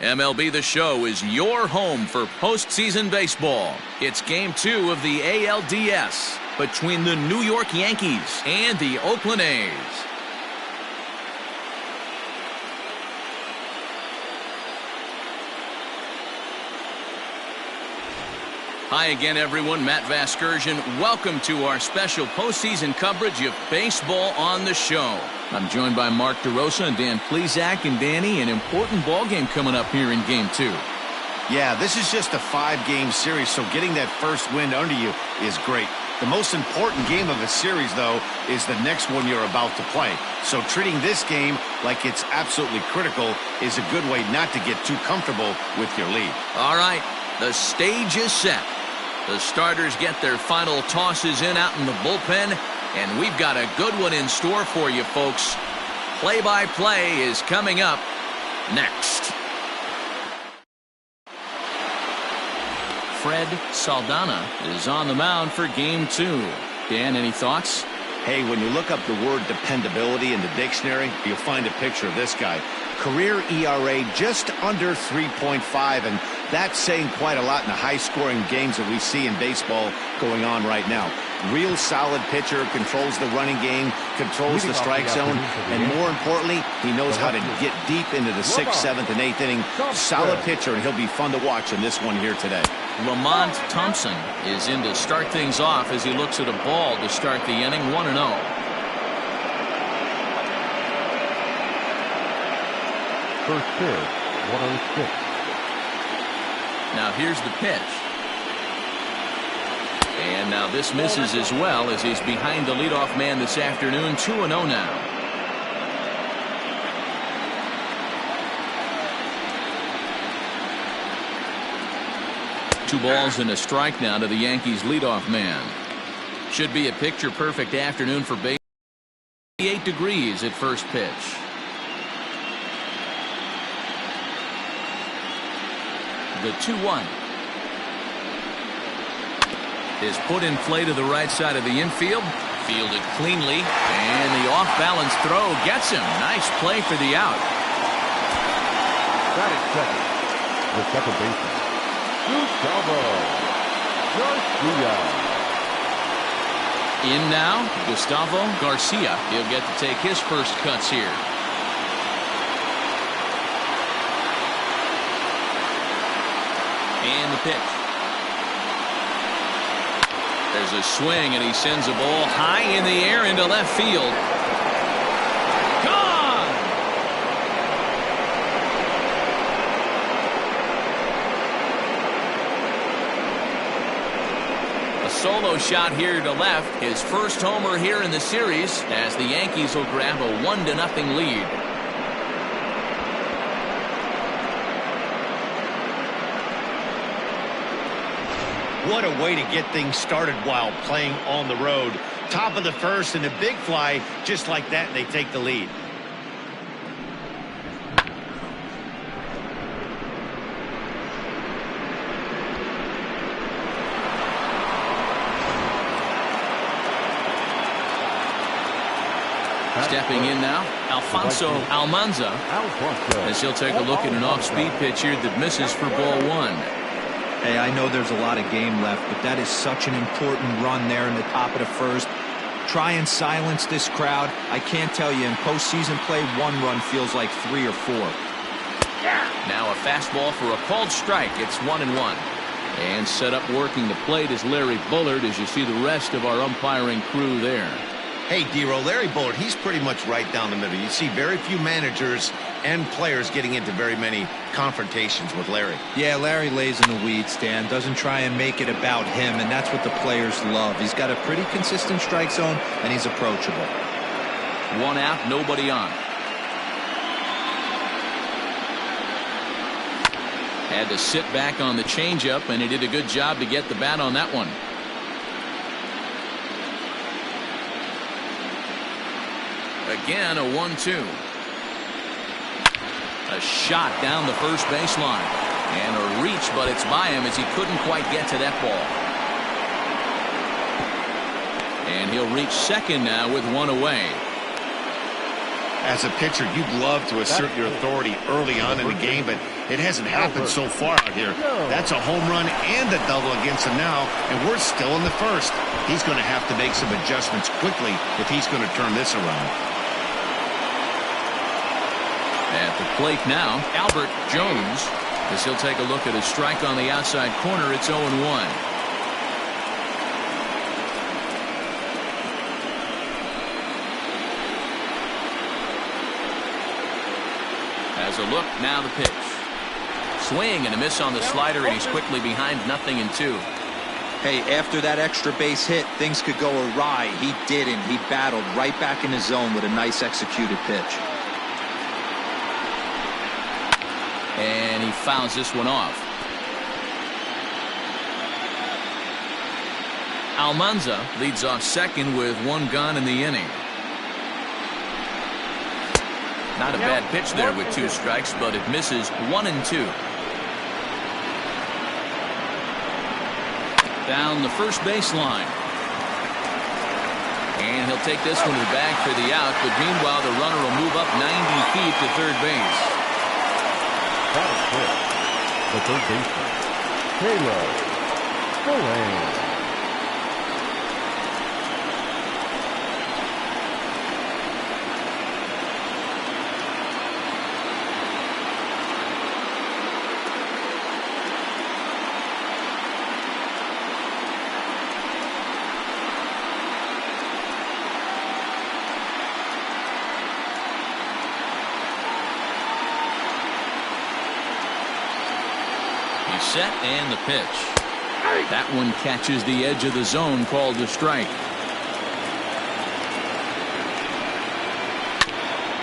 MLB The Show is your home for postseason baseball. It's Game 2 of the ALDS between the New York Yankees and the Oakland A's. Hi again, everyone. Matt Vasgersian. Welcome to our special postseason coverage of Baseball on the Show. I'm joined by Mark DeRosa and Dan Plesac. And Danny, an important ball game coming up here in Game 2. Yeah, this is just a 5-game series, so getting that first win under you is great. The most important game of the series, though, is the next one you're about to play. So treating this game like it's absolutely critical is a good way not to get too comfortable with your lead. All right, the stage is set. The starters get their final tosses in out in the bullpen, and we've got a good one in store for you, folks. Play-by-play is coming up next. Fred Saldana is on the mound for Game 2. Dan, any thoughts? Hey, when you look up the word dependability in the dictionary, you'll find a picture of this guy. Career ERA just under 3.5, and that's saying quite a lot in the high-scoring games that we see in baseball going on right now. Real solid pitcher, controls the running game, controls the strike zone, and more importantly, he knows how to get deep into the 6th, 7th, and 8th inning. Solid pitcher, and he'll be fun to watch in this one here today. Lamont Thompson is in to start things off as he looks at a ball to start the inning, 1-0. First pitch, 106. Now here's the pitch. And now this misses as well as he's behind the leadoff man this afternoon, 2-0 now. Two balls and a strike now to the Yankees leadoff man. Should be a picture-perfect afternoon for baseball. 88 degrees at first pitch. The 2-1 is put in play to the right side of the infield. Fielded cleanly, and the off-balance throw gets him. Nice play for the out. Batting second, the second baseman, Gustavo Garcia. In now, Gustavo Garcia. He'll get to take his first cuts here. And the pitch. There's a swing, and he sends a ball high in the air into left field. Gone! A solo shot here to left. His first homer here in the series as the Yankees will grab a 1-0 lead. What a way to get things started while playing on the road. Top of the first and a big fly, just like that, and they take the lead. Stepping in now, Alfonso Almanza, as he'll take a look at an off-speed pitch here that misses for ball 1. Hey, I know there's a lot of game left, but that is such an important run there in the top of the first. Try and silence this crowd. I can't tell you, in postseason play, one run feels like 3 or 4. Now a fastball for a called strike. It's 1-1. And set up working the plate is Larry Bullard, as you see the rest of our umpiring crew there. Hey, D-Row, Larry Bullard, he's pretty much right down the middle. You see very few managers and players getting into very many confrontations with Larry. Yeah, Larry lays in the weeds, Dan. Doesn't try and make it about him, and that's what the players love. He's got a pretty consistent strike zone, and he's approachable. 1 out, nobody on. Had to sit back on the changeup, and he did a good job to get the bat on that one. Again, a 1-2. A shot down the first baseline. And a reach, but it's by him as he couldn't quite get to that ball. And he'll reach second now with 1 away. As a pitcher, you'd love to assert your authority early on in the game, but it hasn't happened so far out here. That's a home run and a double against him now, and we're still in the first. He's going to have to make some adjustments quickly if he's going to turn this around. At the plate now, Albert Jones, as he'll take a look at a strike on the outside corner. It's 0-1. As a look, now the pitch. Swing and a miss on the slider, and he's quickly behind 0-2. Hey, after that extra base hit, things could go awry. He didn't. He battled right back in his zone with a nice executed pitch. And he fouls this one off. Almanza leads off second with one gone in the inning. Not a bad pitch there with 2 strikes, but it misses 1-2. Down the first baseline. And he'll take this one to the bag for the out, but meanwhile the runner will move up 90 feet to third base. That is good. The third baseman, Taylor Bullard. Set and the pitch. That one catches the edge of the zone, called a strike.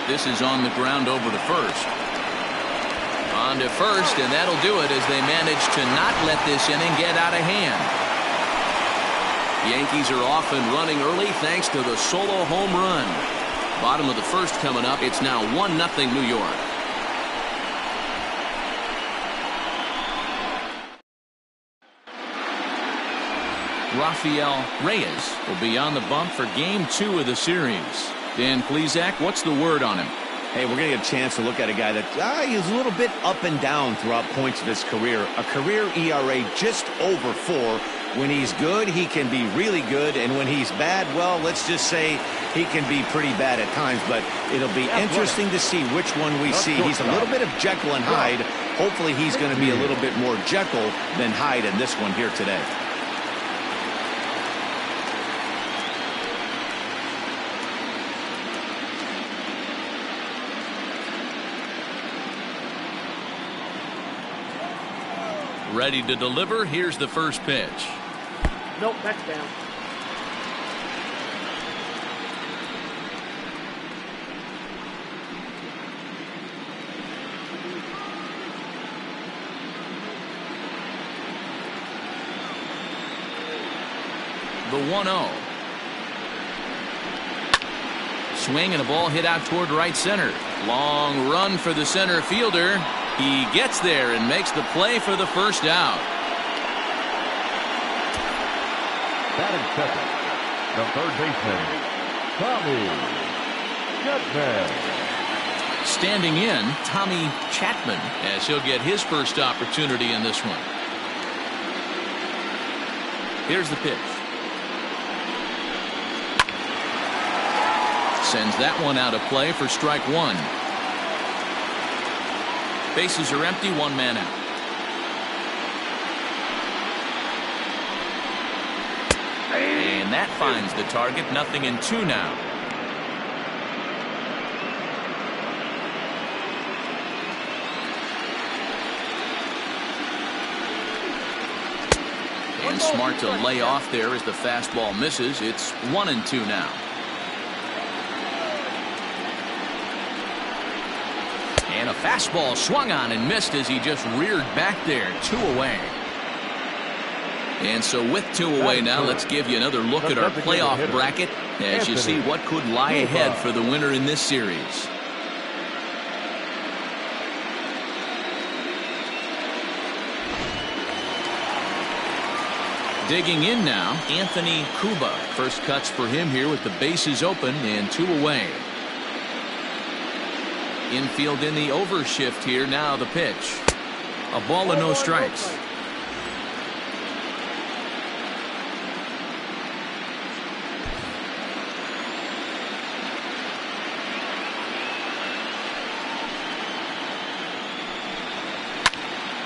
This is on the ground over to first. On to first, and that'll do it as they manage to not let this inning get out of hand. Yankees are off and running early thanks to the solo home run. Bottom of the first coming up. It's now 1-0 New York. Rafael Reyes will be on the bump for Game 2 of the series. Dan Plesac, what's the word on him? Hey, we're going to get a chance to look at a guy that he's a little bit up and down throughout points of his career. A career ERA just over 4. When he's good, he can be really good, and when he's bad, well, let's just say he can be pretty bad at times. But it'll be interesting to see which one we see. He's a little bit of Jekyll and Hyde. Hopefully he's going to be a little bit more Jekyll than Hyde in this one here today. Ready to deliver. Here's the first pitch. Nope, that's down. The 1-0. Swing and a ball hit out toward right center. Long run for the center fielder. He gets there and makes the play for the first out. Batting second, the third baseman, Tommy Chapman. Standing in, Tommy Chapman, as he'll get his first opportunity in this one. Here's the pitch. Sends that one out of play for strike 1. Bases are empty, 1 man out. And that finds the target. 0-2 now. And smart to lay off there as the fastball misses. It's 1-2 now. And a fastball swung on and missed as he just reared back there. 2 away. And so with 2 away now, let's give you another look at our playoff bracket as you see what could lie ahead for the winner in this series. Digging in now, Anthony Kuba. First cuts for him here with the bases open and 2 away. Infield in the overshift here. Now the pitch. A ball and no strikes.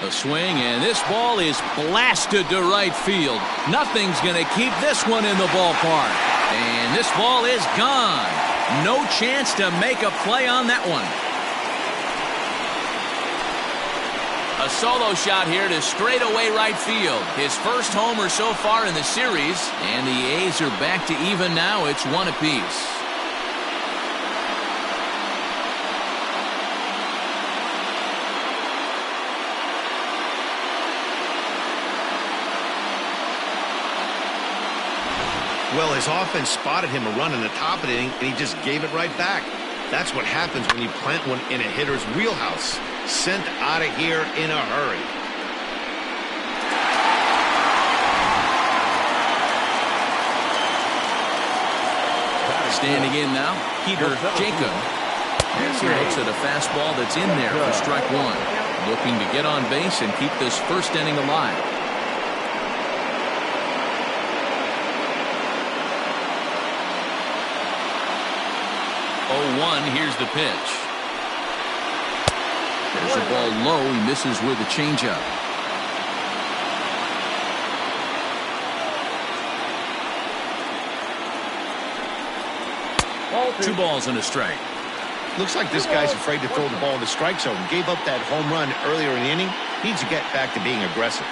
A swing, and this ball is blasted to right field. Nothing's going to keep this one in the ballpark. And this ball is gone. No chance to make a play on that one. A solo shot here to straightaway right field. His first homer so far in the series. And the A's are back to even now. It's one apiece. Well, his offense spotted him a run in the top of the inning, and he just gave it right back. That's what happens when you plant one in a hitter's wheelhouse. Sent out of here in a hurry. Standing in now, Peter Jacob. As he looks at a fastball that's in there for strike one. Looking to get on base and keep this first inning alive. 0-1, here's the pitch. There's a ball low. He misses with a changeup. Two balls and a strike. Looks like this guy's afraid to throw the ball in the strike zone. Gave up that home run earlier in the inning. Needs to get back to being aggressive.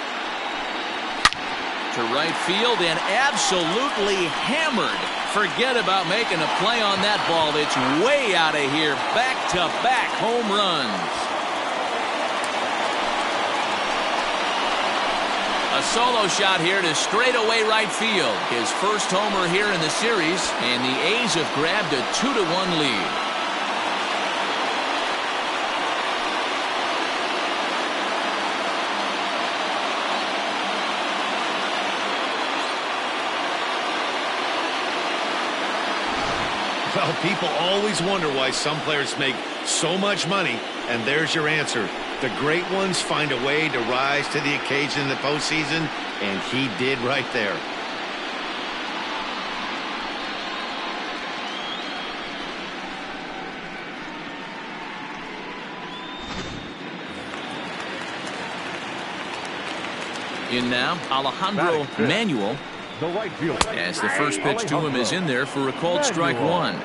To right field and absolutely hammered. Forget about making a play on that ball. It's way out of here. Back-to-back home runs. A solo shot here to straightaway right field. His first homer here in the series, and the A's have grabbed a 2-1 lead. Well, people always wonder why some players make so much money, and there's your answer. The great ones find a way to rise to the occasion in the postseason, and he did right there. In now, Alejandro Manuel. The right field. As the first pitch to him is in there for a called strike one.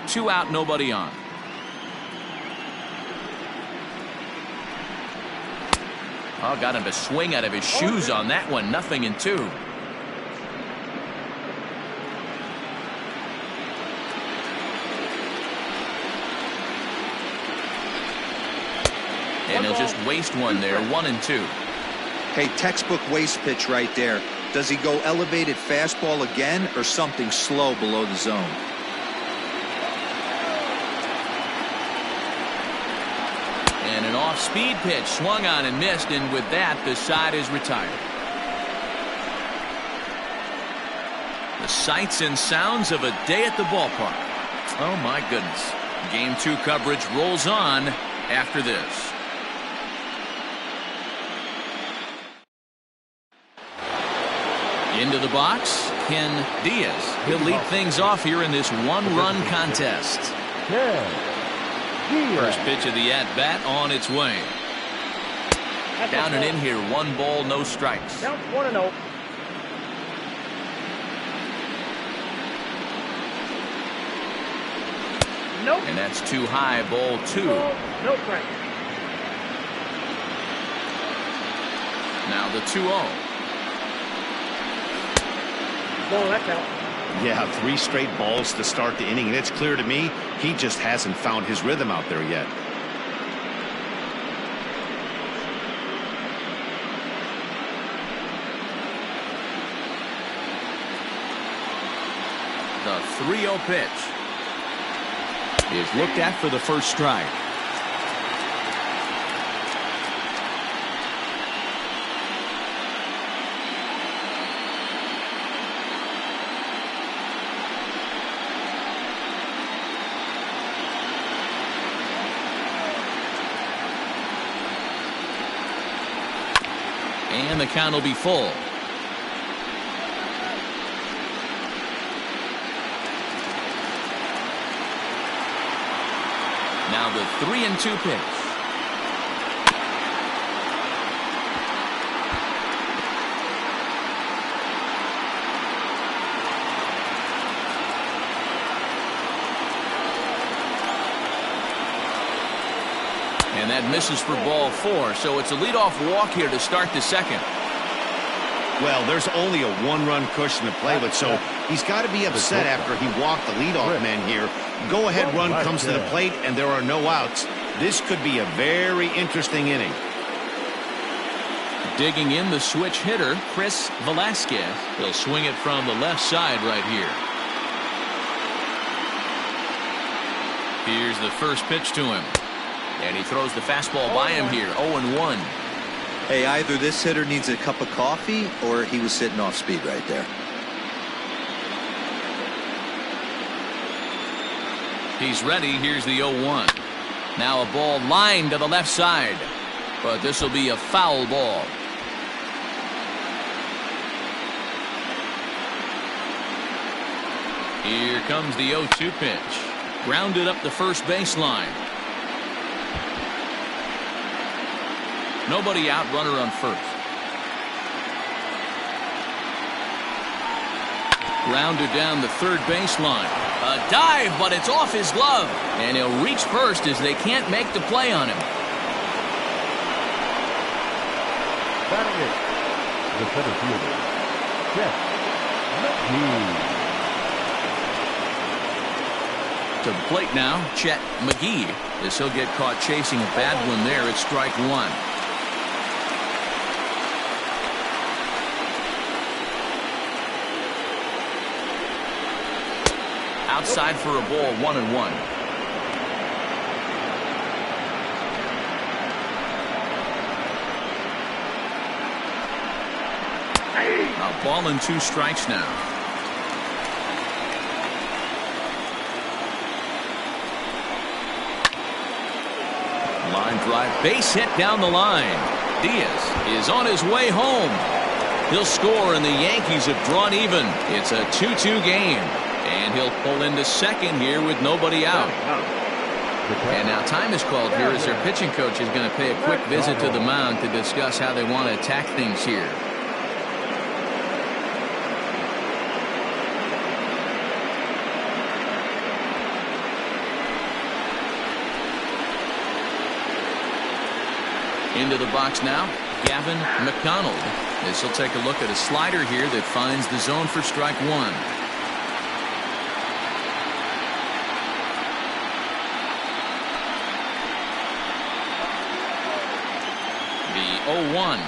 Two out, nobody on. Oh, got him to swing out of his shoes on that one. 0-2. And he'll just waste one there. 1-2. Hey, textbook waste pitch right there. Does he go elevated fastball again or something slow below the zone? And an off-speed pitch swung on and missed, and with that, the side is retired. The sights and sounds of a day at the ballpark. Oh, my goodness. Game 2 coverage rolls on after this. Into the box, Ken Diaz. He'll lead things off here in this one-run contest. First pitch of the at-bat on its way. Down and in here, 1 ball, no strikes. Down 1-0. Nope. And that's too high, ball 2. No strike. Now the 2-0. No, that's out. Yeah, 3 straight balls to start the inning, and it's clear to me he just hasn't found his rhythm out there yet. The 3-0 pitch is looked at for the first strike. And the count will be full. Now the 3-2 pitch. And that misses for ball 4, so it's a leadoff walk here to start the second. Well, there's only a one-run cushion to play with, so he's got to be upset after he walked the leadoff man here. Go-ahead run comes to the plate, and there are no outs. This could be a very interesting inning. Digging in the switch hitter, Velasquez. He'll swing it from the left side right here. Here's the first pitch to him. And he throws the fastball by him here, 0-1. Hey, either this hitter needs a cup of coffee or he was sitting off speed right there. He's ready. Here's the 0-1. Now a ball lined to the left side. But this will be a foul ball. Here comes the 0-2 pitch. Grounded up the first baseline. Nobody out, runner on first. Grounded down the third baseline. A dive, but it's off his glove. And he'll reach first as they can't make the play on him. Batting it, the center fielder, Mcneil. To the plate now, Mcneil. As he'll get caught chasing a bad one there at strike 1. Outside for a ball, 1-1. A ball and 2 strikes now. Line drive, base hit down the line. Diaz is on his way home. He'll score, and the Yankees have drawn even. It's a 2-2 game. And he'll pull into second here with nobody out. And now time is called here as their pitching coach is going to pay a quick visit to the mound to discuss how they want to attack things here. Into the box now, Gavin Mcdonald. This will take a look at a slider here that finds the zone for strike 1. The 0-1.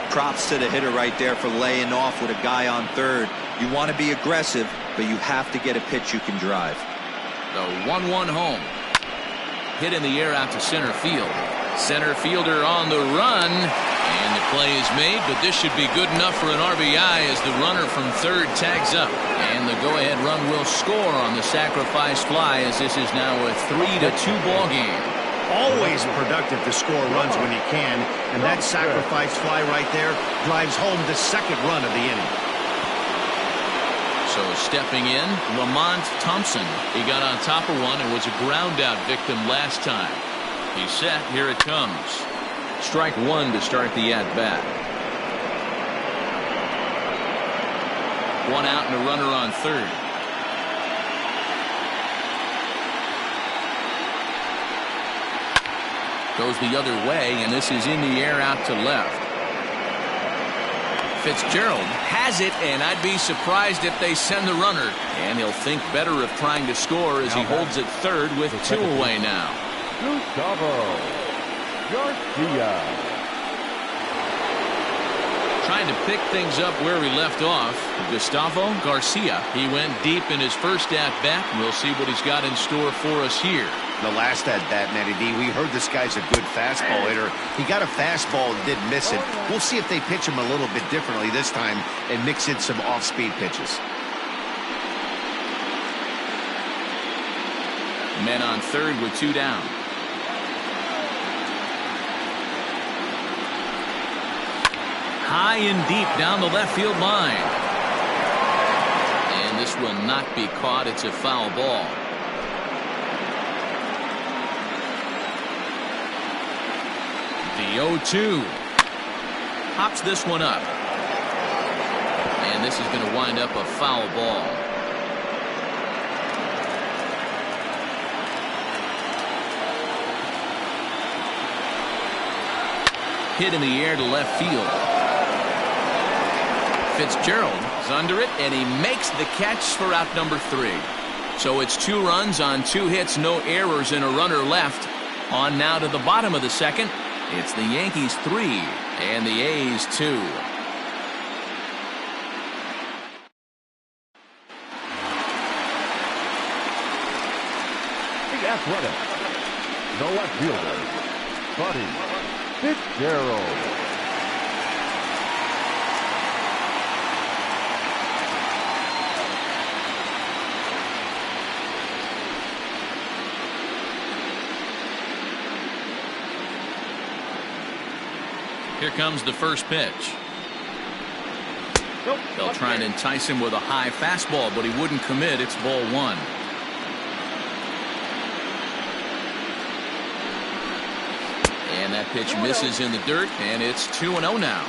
Props to the hitter right there for laying off with a guy on third. You want to be aggressive, but you have to get a pitch you can drive. The 1-1 home. Hit in the air out to center field. Center fielder on the run. And the play is made, but this should be good enough for an RBI as the runner from third tags up. And the go-ahead run will score on the sacrifice fly as this is now a 3-2 ball game. Always productive to score runs when you can, and that sacrifice fly right there drives home the second run of the inning. So stepping in, Lamont Thompson. He got on top of one and was a ground out victim last time. He's set. Here it comes. Strike 1 to start the at bat. 1 out and a runner on third. Goes the other way, and this is in the air out to left. Fitzgerald has it, and I'd be surprised if they send the runner. And he'll think better of trying to score as he holds it third with 2 away now. Gustavo Garcia. Trying to pick things up where we left off. Gustavo Garcia. He went deep in his first at-bat. We'll see what he's got in store for us here. The last at-bat, Matty D, we heard this guy's a good fastball hitter. He got a fastball and didn't miss it. We'll see if they pitch him a little bit differently this time and mix in some off-speed pitches. Men on third with 2 down. high and deep down the left field line. And this will not be caught. It's a foul ball. The 0-2. Hops this one up. And this is going to wind up a foul ball. Hit in the air to left field. Fitzgerald is under it, and he makes the catch for out number 3. So it's 2 runs on 2 hits, no errors, and a runner left. On now to the bottom of the second. It's the Yankees 3 and the A's 2. The Athletic. The left fielder, Buddy Fitzgerald. Here comes the first pitch. They'll try and entice him with a high fastball, but he wouldn't commit. It's ball 1. And that pitch misses in the dirt, and it's 2-0 now.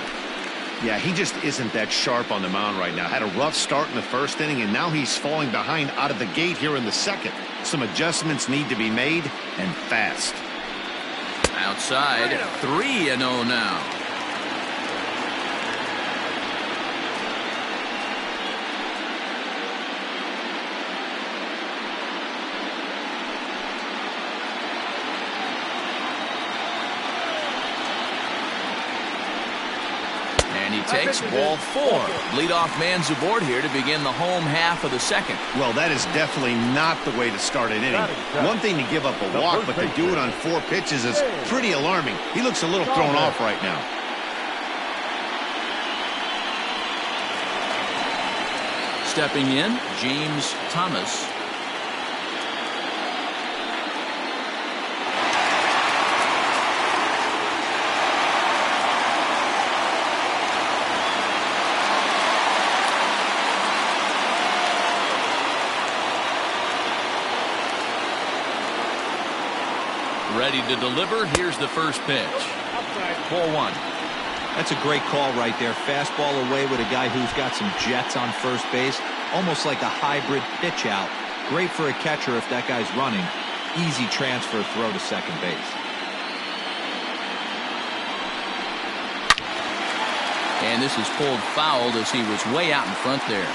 Yeah, he just isn't that sharp on the mound right now. Had a rough start in the first inning, and now he's falling behind out of the gate here in the second. Some adjustments need to be made, and fast. Outside, 3-0 now. And he takes ball 4. Leadoff man's aboard here to begin the home half of the second. Well, that is definitely not the way to start an inning. One thing to give up a walk, but to do it on 4 pitches is pretty alarming. He looks a little thrown off right now. Stepping in, James Thomas. Ready to deliver. Here's the first pitch. Ball 1. That's a great call right there. Fastball away with a guy who's got some jets on first base. Almost like a hybrid pitch out. Great for a catcher if that guy's running. Easy transfer throw to second base. And this is pulled fouled as he was way out in front there.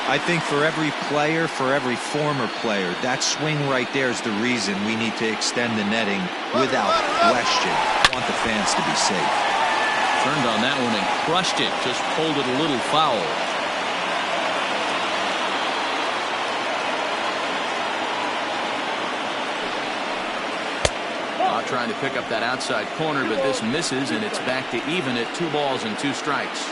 I think for every player, for every former player, that swing right there is the reason we need to extend the netting without question. I want the fans to be safe. Turned on that one and crushed it. Just pulled it a little foul. Trying to pick up that outside corner, but this misses, and it's back to even at 2 balls and 2 strikes.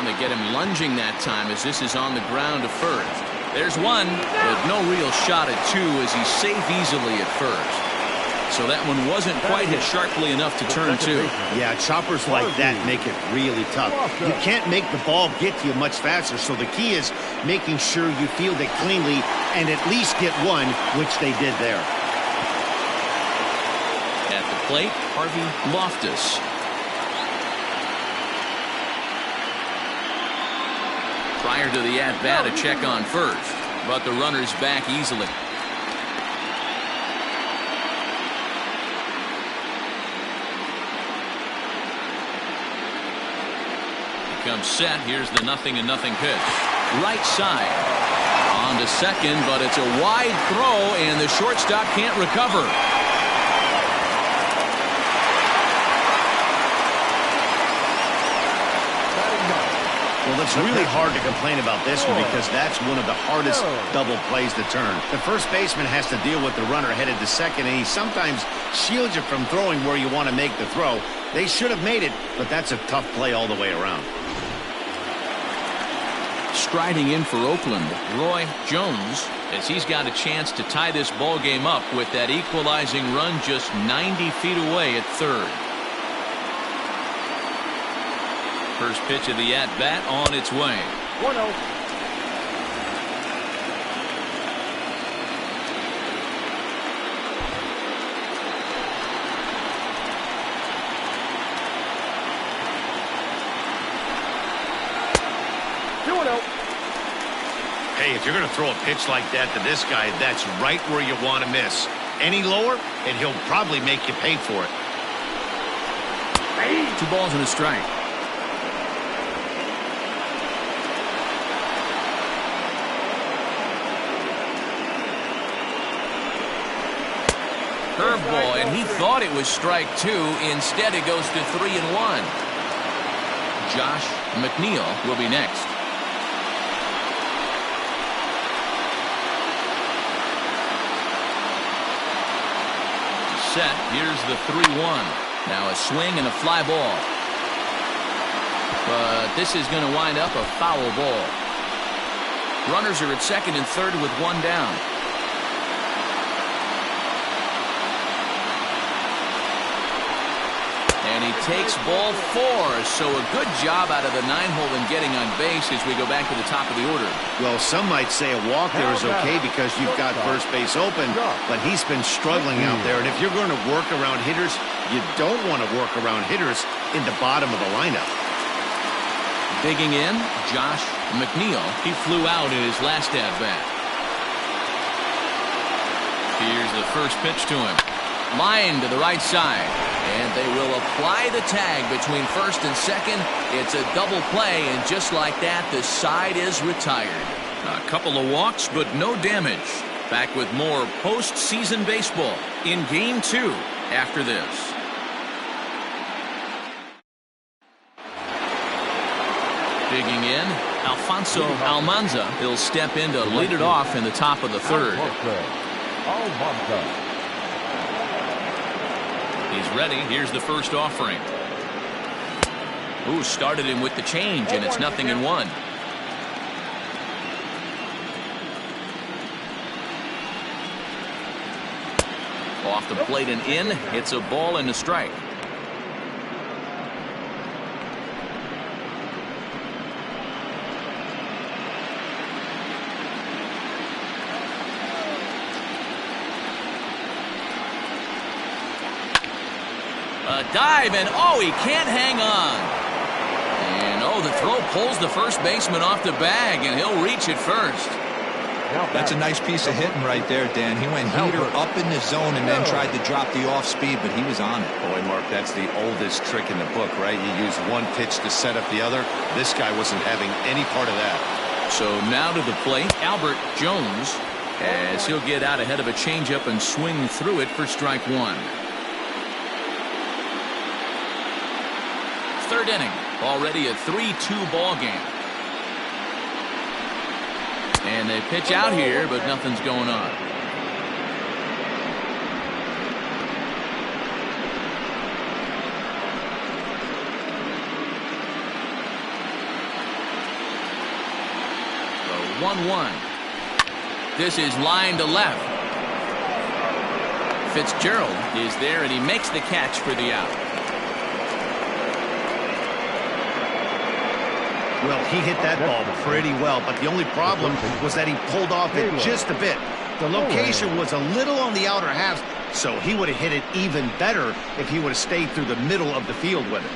They get him lunging that time as this is on the ground to first. There's 1, but no real shot at 2 as he's safe easily at first. So that one wasn't quite hit sharply enough to turn 2. Yeah, choppers like that make it really tough. You can't make the ball get to you much faster, so the key is making sure you field it cleanly and at least get 1, which they did there. At the plate, Harvey Loftus. Prior to the at-bat, a check on first, but the runner's back easily. He comes set. Here's the 0-0 pitch. Right side. On to second, but it's a wide throw, and the shortstop can't recover. Well, it's really hard to complain about this one because that's one of the hardest double plays to turn. The first baseman has to deal with the runner headed to second, and he sometimes shields you from throwing where you want to make the throw. They should have made it, but that's a tough play all the way around. Striding in for Oakland, Roy Jones, as he's got a chance to tie this ball game up with that equalizing run just 90 feet away at third. First pitch of the at-bat on its way. 1-0. Hey, if you're going to throw a pitch like that to this guy, that's right where you want to miss. Any lower, and he'll probably make you pay for it. 2 balls and a strike. Curveball, and he thought it was strike 2. Instead, it goes to 3-1. Josh Mcneil will be next. Set. Here's the 3-1. Now a swing and a fly ball. But this is going to wind up a foul ball. Runners are at second and third with 1 down. And he takes ball 4. So a good job out of the 9-hole in getting on base as we go back to the top of the order. Well, some might say a walk there is okay because you've got first base open, but he's been struggling out there. And if you're going to work around hitters, you don't want to work around hitters in the bottom of the lineup. Digging in, Josh Mcneil. He flew out in his last at-bat. Here's the first pitch to him. Line to the right side. And they will apply the tag between first and second. It's a double play, and just like that, the side is retired. A couple of walks, but no damage. Back with more postseason baseball in Game 2 after this. Digging in, Alfonso Almanza. He'll step in to lead it off in the top of the third. He's ready. Here's the first offering. Ooh, started him with the change, and it's 0-1. Off the plate and in. It's a ball and a strike. A dive, and oh, he can't hang on. And oh, the throw pulls the first baseman off the bag, and he'll reach it first. That's a nice piece of hitting right there, Dan. He went heater up in the zone and then tried to drop the off speed, but he was on it. Boy, Mark, that's the oldest trick in the book, right? You use one pitch to set up the other. This guy wasn't having any part of that. So now to the plate, Albert Jones, as he'll get out ahead of a changeup and swing through it for strike 1. Third inning, already a 3-2 ball game. And they pitch out here, but nothing's going on. The 1-1. This is line to left. Fitzgerald is there, and he makes the catch for the out. Well, he hit that ball pretty well, but the only problem was that he pulled off it just a bit. The location was a little on the outer half, so he would have hit it even better if he would have stayed through the middle of the field with it.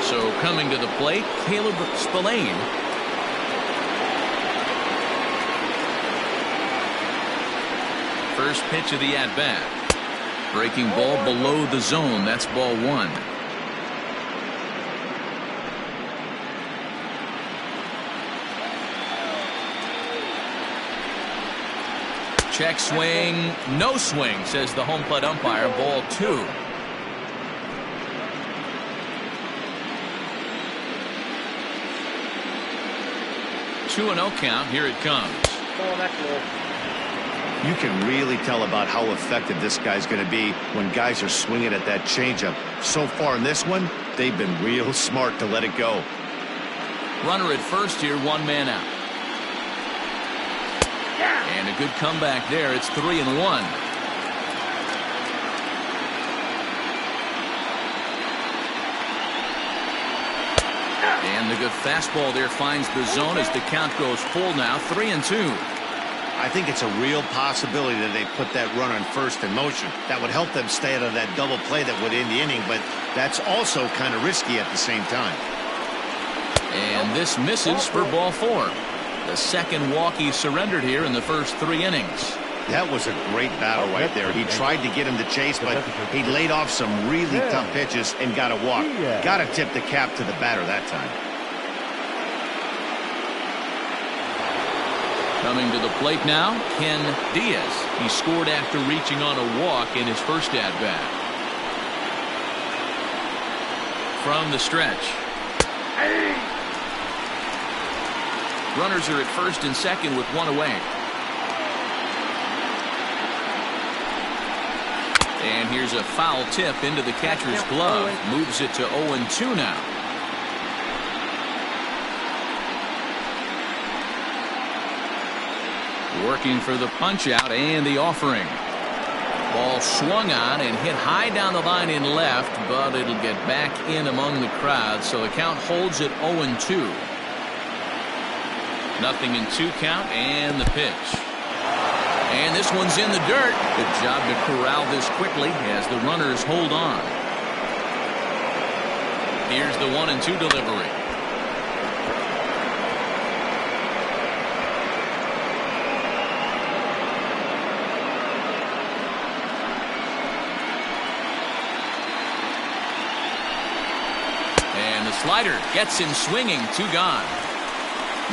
So coming to the plate, Caleb Spillane. First pitch of the at-bat. Breaking ball below the zone. That's ball 1. Check swing. No swing, says the home plate umpire. Ball 2. 2-0 count. Here it comes. You can really tell about how effective this guy's going to be when guys are swinging at that changeup. So far in this one, they've been real smart to let it go. Runner at first here, 1 man out. And a good comeback there. It's 3-1. And the good fastball there finds the zone as the count goes full now. 3-2. I think it's a real possibility that they put that runner in first in motion. That would help them stay out of that double play that would end the inning, but that's also kind of risky at the same time. And this misses for ball 4. The second walk he surrendered here in the first 3 innings. That was a great battle right there. He tried to get him to chase, but he laid off some really tough pitches and got a walk. Got to tip the cap to the batter that time. Coming to the plate now, Ken Diaz. He scored after reaching on a walk in his first at-bat. From the stretch. Runners are at first and second with 1 away. And here's a foul tip into the catcher's glove. Moves it to 0-2 now. Working for the punch out and the offering. Ball swung on and hit high down the line in left, but it'll get back in among the crowd, so the count holds at 0-2. 0-2 count and the pitch. And this one's in the dirt. Good job to corral this quickly as the runners hold on. Here's the 1-2 delivery. And the slider gets him swinging. 2 gone.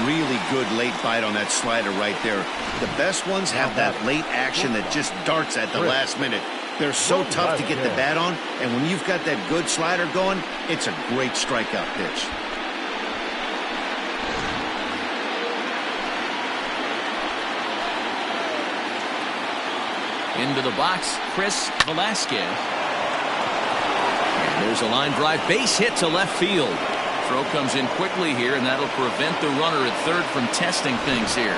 Really good late bite on that slider right there. The best ones have that late action that just darts at the last minute. They're so tough to get the bat on, and when you've got that good slider going, it's a great strikeout pitch. Into the box, Chris Velasquez. And there's a line drive base hit to left field. Throw comes in quickly here, and that'll prevent the runner at third from testing things here.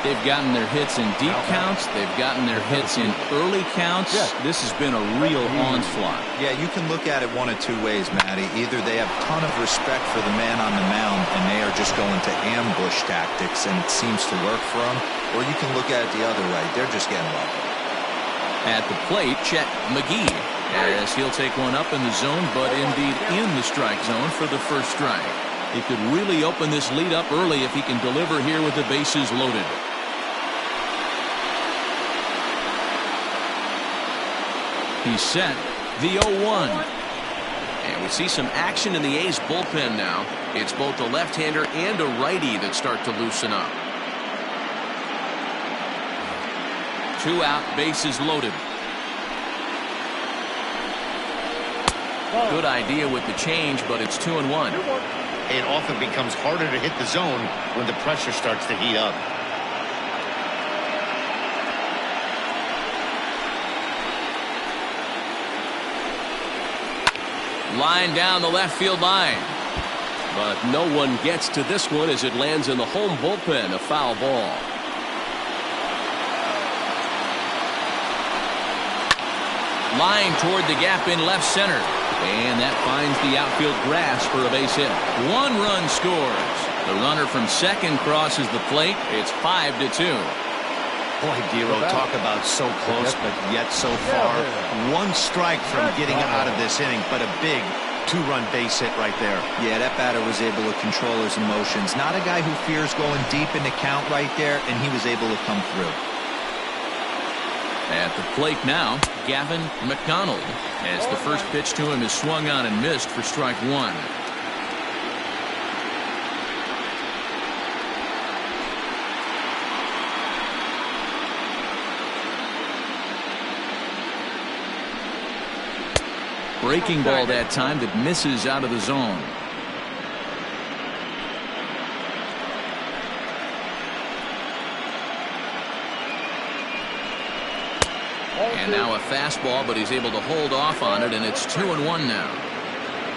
They've gotten their hits in deep counts. They've gotten their hits in early counts. This has been a real onslaught. Yeah, you can look at it one of 2 ways, Matty. Either they have a ton of respect for the man on the mound, and they are just going to ambush tactics, and it seems to work for them. Or you can look at it the other way. They're just getting lucky. At the plate, Chet McGee, as he'll take one up in the zone, but indeed in the strike zone for the first strike. He could really open this lead up early if he can deliver here with the bases loaded. He's set. The 0-1. And we see some action in the A's bullpen now. It's both a left-hander and a righty that start to loosen up. 2 out, bases loaded. Good idea with the change, but it's 2-1. It often becomes harder to hit the zone when the pressure starts to heat up. Line down the left field line. But no one gets to this one as it lands in the home bullpen. A foul ball. Line toward the gap in left center. And that finds the outfield grass for a base hit. 1 run scores. The runner from second crosses the plate. It's 5-2. Boy, Dero, talk about so close, but yet so far. 1 strike from getting out of this inning, but a big 2-run base hit right there. Yeah, that batter was able to control his emotions. Not a guy who fears going deep in the count right there, and he was able to come through. At the plate now, Gavin Mcdonald, as the first pitch to him is swung on and missed for strike 1. Breaking ball that time that misses out of the zone. And now a fastball, but he's able to hold off on it, and it's 2-1 now.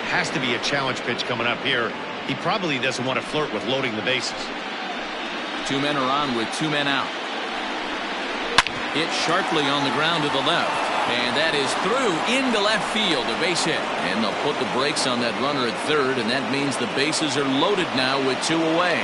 Has to be a challenge pitch coming up here. He probably doesn't want to flirt with loading the bases. 2 men are on with 2 men out. Hit sharply on the ground to the left. And that is through into left field, a base hit. And they'll put the brakes on that runner at third, and that means the bases are loaded now with 2 away.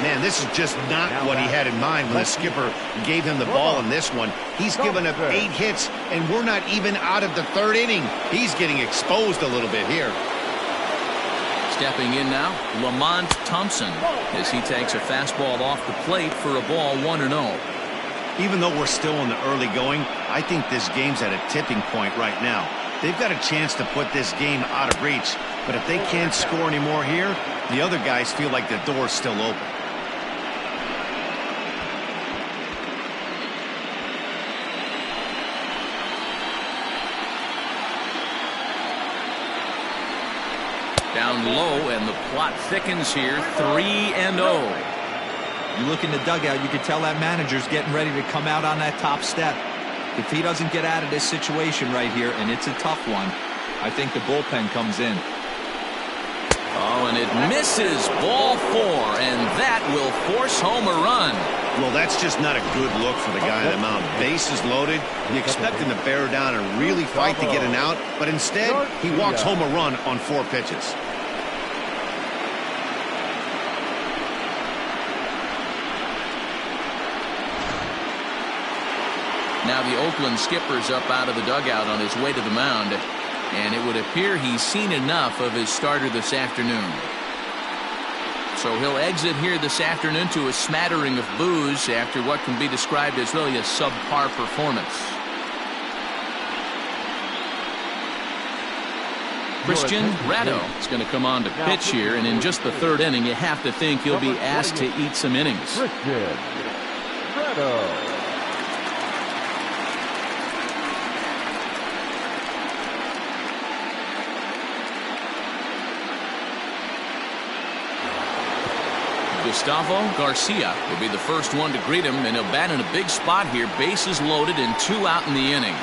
Man, this is just not what he had in mind when the skipper gave him the ball in this one. He's given up 8 hits, and we're not even out of the 3rd inning. He's getting exposed a little bit here. Stepping in now, Lamont Thompson, as he takes a fastball off the plate for a ball 1-0. Even though we're still in the early going, I think this game's at a tipping point right now. They've got a chance to put this game out of reach, but if they can't score anymore here, the other guys feel like the door's still open. Down low, and the plot thickens here, 3-0. You look in the dugout, you can tell that manager's getting ready to come out on that top step. If he doesn't get out of this situation right here, and it's a tough one, I think the bullpen comes in. Oh, and it misses, ball 4, and that will force home a run. Well, that's just not a good look for the guy on the mound. Bases loaded. You expect him to bear down and really fight to get an out, but instead, he walks home a run on 4 pitches. Now the Oakland skipper's up out of the dugout on his way to the mound, and it would appear he's seen enough of his starter this afternoon. So he'll exit here this afternoon to a smattering of boos after what can be described as really a subpar performance. Christian Ratto is going to come on to pitch here, and in just the 3rd inning, you have to think he'll be asked to eat some innings. Christian Ratto. Gustavo Garcia will be the first one to greet him, and he'll bat in a big spot here. Bases loaded and 2 out in the inning.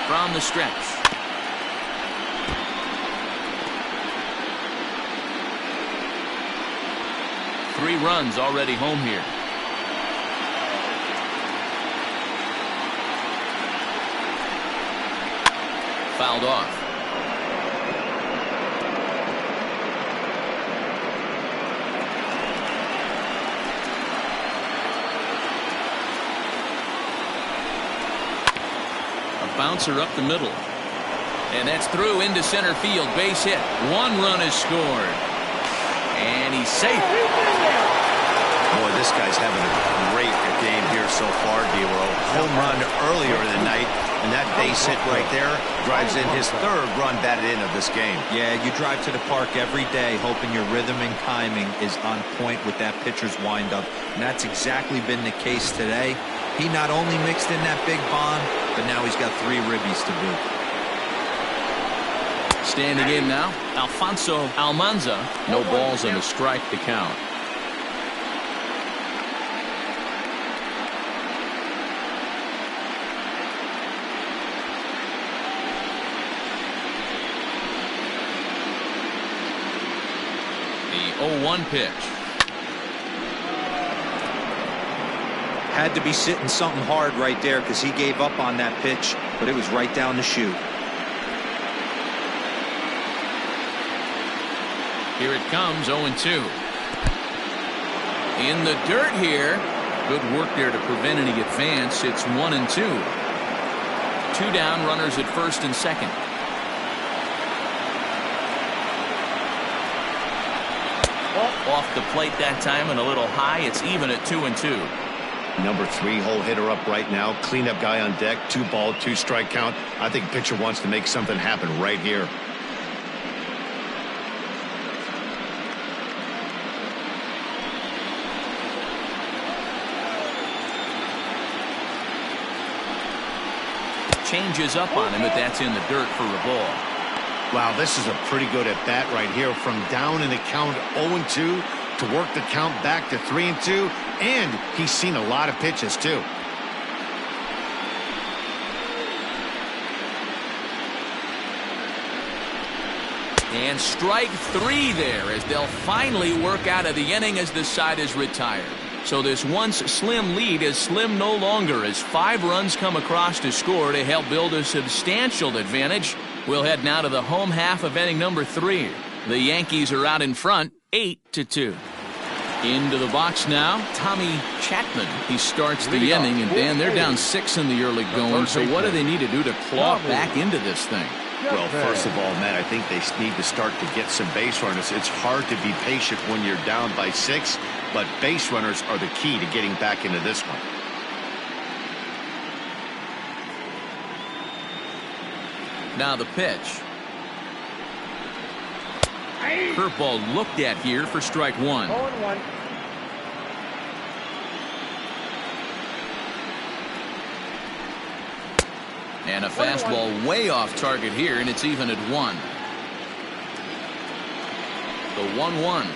From the stretch. Three runs already home here. Fouled off. Bouncer up the middle, and that's through into center field. Base hit. 1 run is scored, and he's safe. Boy, this guy's having a great game here so far, D-Row. Home run earlier in the night, and that base hit right there drives in his 3rd run batted in of this game. Yeah, you drive to the park every day hoping your rhythm and timing is on point with that pitcher's windup, and that's exactly been the case today. He not only mixed in that big bomb, but now he's got 3 ribbies to boot. Standing in now, Alfonso Almanza. No balls and a strike to count. The 0-1 pitch. Had to be sitting something hard right there because he gave up on that pitch, but it was right down the chute. Here it comes, 0-2. In the dirt here. Good work there to prevent any advance. It's 1-2. 2 down, runners at first and second. Off the plate that time and a little high. It's even at 2-2. Number 3 hole hitter up right now. Cleanup guy on deck. 2 ball, 2 strike count. I think pitcher wants to make something happen right here. Changes up on him, but that's in the dirt for a ball. Wow, this is a pretty good at bat right here. From down in the count 0-2 to work the count back to 3-2, And he's seen a lot of pitches, too. And strike 3 there as they'll finally work out of the inning as the side is retired. So this once slim lead is slim no longer as 5 runs come across to score to help build a substantial advantage. We'll head now to the home half of inning number 3. The Yankees are out in front, 8-2. Into the box now, Tommy Chapman. He starts the inning, and Dan, they're down 6 in the early going. So what do they need to do to claw back into this thing? Well, first of all, Matt, I think they need to start to get some base runners. It's hard to be patient when you're down by 6, but base runners are the key to getting back into this one. Now the pitch. Curveball looked at here for strike 1. 0-1. And a fastball way off target here, and it's even at 1. The 1-1.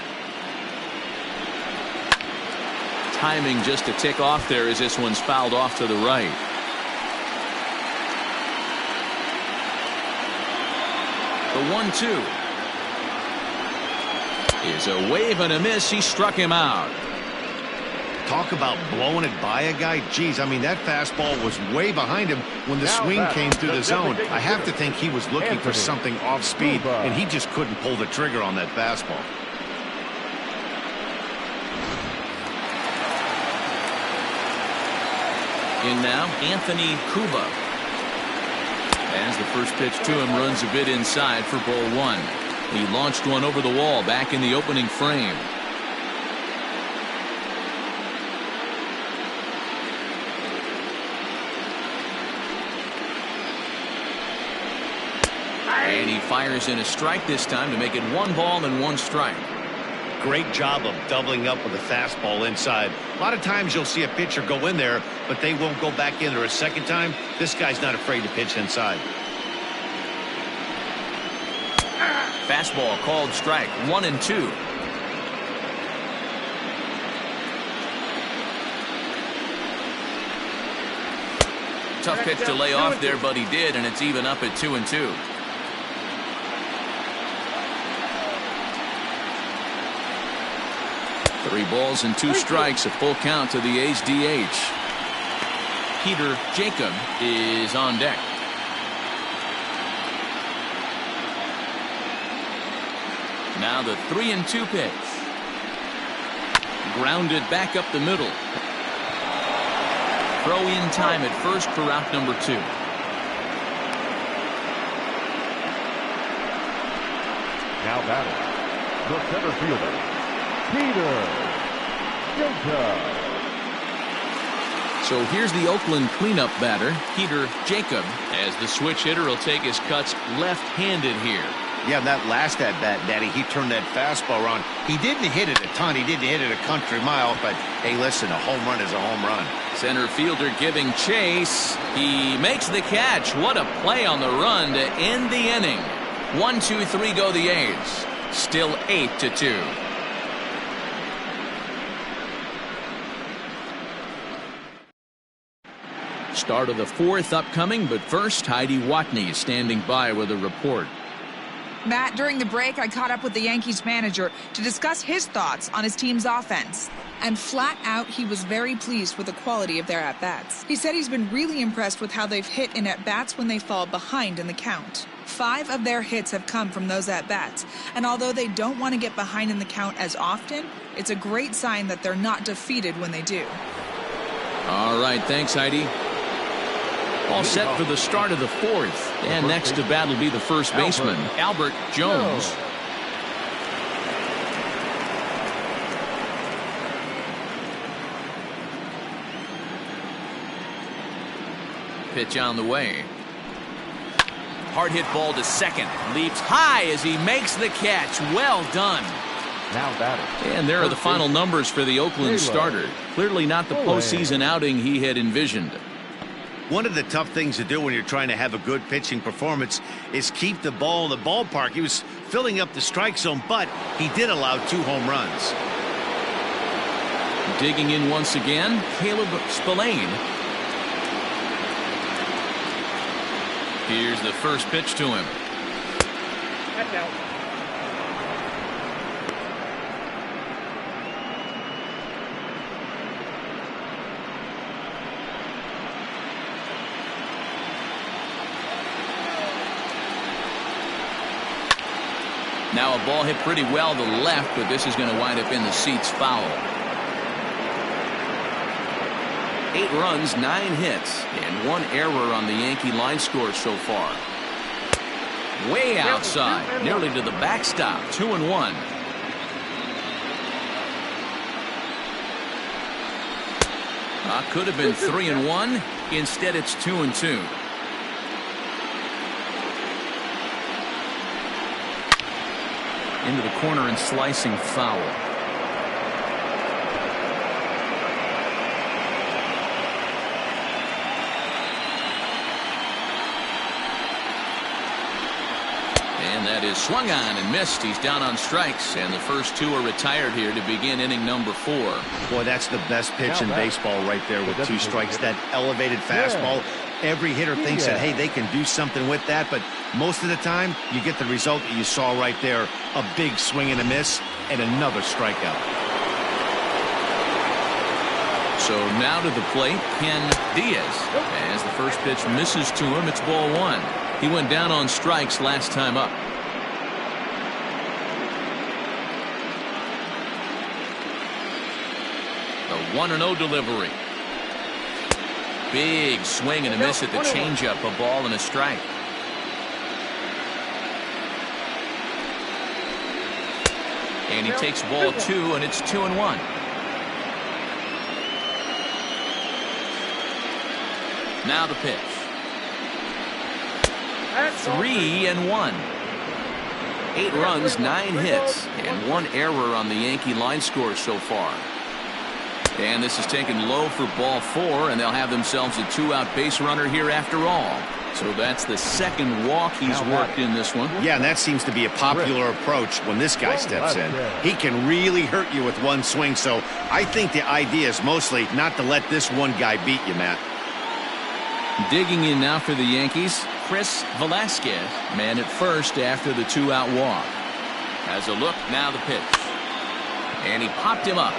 Timing just a tick off there as this one's fouled off to the right. The 1-2 is a wave and a miss. He struck him out. Talk about blowing it by a guy. Geez, I mean, that fastball was way behind him when the swing came through the zone. I have to think he was looking for something off speed, and he just couldn't pull the trigger on that fastball. In now, Anthony Kuba. As the first pitch to him runs a bit inside for ball 1. He launched one over the wall back in the opening frame. And he fires in a strike this time to make it 1 ball and 1 strike. Great job of doubling up with a fastball inside. A lot of times you'll see a pitcher go in there, but they won't go back in there a second time. This guy's not afraid to pitch inside. Fastball called strike 1-2. Tough pitch to lay off there, but he did, and it's even up at 2-2. Three balls and 2 strikes, a full count to the A's DH. Peter Jacob is on deck. Now the 3-2 pitch. Grounded back up the middle. Throw in time at first for out number 2. Now batting, the center fielder, Peter Jacob. So here's the Oakland cleanup batter, Peter Jacob, as the switch hitter will take his cuts left-handed here. Yeah, that last at-bat, Daddy, he turned that fastball around. He didn't hit it a ton. He didn't hit it a country mile, but, hey, listen, a home run is a home run. Center fielder giving chase. He makes the catch. What a play on the run to end the inning. 1-2-3 go the A's. Still 8-2. Start of the 4th upcoming, but first, Heidi Watney standing by with a report. Matt, during the break, I caught up with the Yankees manager to discuss his thoughts on his team's offense. And flat out, he was very pleased with the quality of their at-bats. He said he's been really impressed with how they've hit in at-bats when they fall behind in the count. 5 of their hits have come from those at-bats. And although they don't want to get behind in the count as often, it's a great sign that they're not defeated when they do. All right, thanks, Heidi. All set for the start of the 4th. And next to bat will be the first baseman, Albert Jones. Pitch on the way. Hard hit ball to second. Leaps high as he makes the catch. Well done. Now batting. And there are the final numbers for the Oakland starter. Clearly not the postseason outing he had envisioned. One of the tough things to do when you're trying to have a good pitching performance is keep the ball in the ballpark. He was filling up the strike zone, but he did allow 2 home runs. Digging in once again, Caleb Spillane. Here's the first pitch to him. That's out. Now a ball hit pretty well to the left, but this is going to wind up in the seats foul. 8 runs, 9 hits, and 1 error on the Yankee line score so far. Way outside, nearly to the backstop, 2-1. Could have been 3-1. Instead, it's 2-2. Into the corner and slicing foul. And that is swung on and missed. He's down on strikes, and the first 2 are retired here to begin inning number 4. Boy, that's the best pitch in baseball right there with 2 strikes. That elevated fastball. Every hitter thinks that, hey, they can do something with that, but most of the time you get the result that you saw right there. A big swing and a miss and another strikeout. So now to the plate, Ken Diaz. As the first pitch misses to him, it's ball 1. He went down on strikes last time up. The 1-0 delivery. Big swing and a miss at the changeup. A ball and a strike. And he takes ball 2, and it's 2-1. Now the pitch. 3-1. 8 runs, 9 hits, and 1 error on the Yankee line score so far. And this is taken low for ball 4, and they'll have themselves a 2-out base runner here after all. So that's the second walk he's worked in this one. Yeah, and that seems to be a popular approach when this guy steps in. He can really hurt you with one swing, so I think the idea is mostly not to let this one guy beat you, Matt. Digging in now for the Yankees, Chris Velasquez, man at first after the 2-out walk. Has a look, now the pitch. And he popped him up.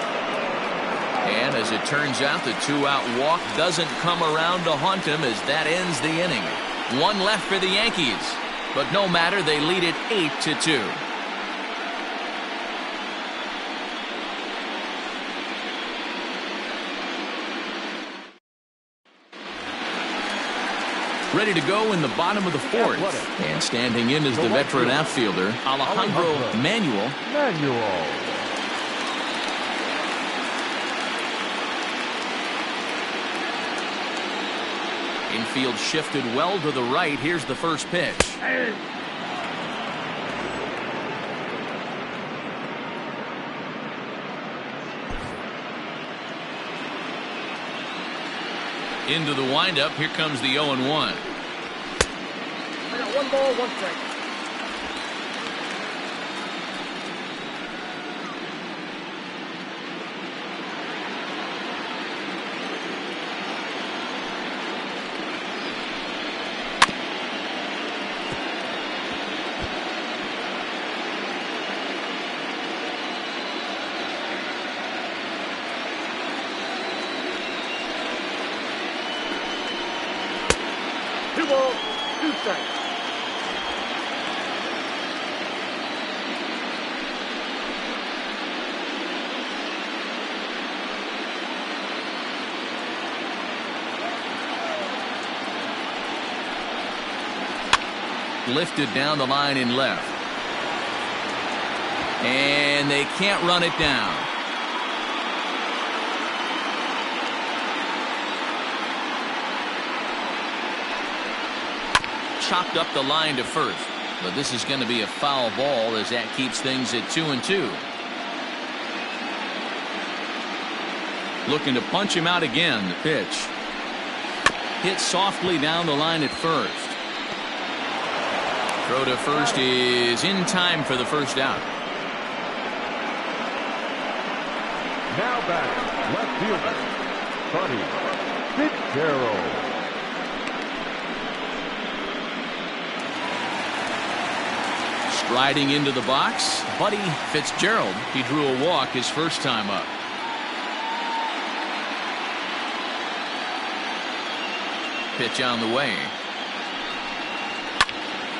And as it turns out, the 2-out walk doesn't come around to haunt him as that ends the inning. 1 left for the Yankees. But no matter, they lead it 8-2. Ready to go in the bottom of the 4th. And standing in is the veteran outfielder, Alejandro Mcneil. Infield shifted well to the right. Here's the first pitch. Into the windup. Here comes the 0-1. I got 1 ball, 1 strike. Lifted down the line in left. And they can't run it down. Chopped up the line to first. But this is going to be a foul ball as that keeps things at 2-2. Looking to punch him out again. The pitch. Hit softly down the line at first. Throw to first is in time for the first out. Now back, left fielder, Buddy Fitzgerald. Striding into the box, Buddy Fitzgerald. He drew a walk his first time up. Pitch on the way.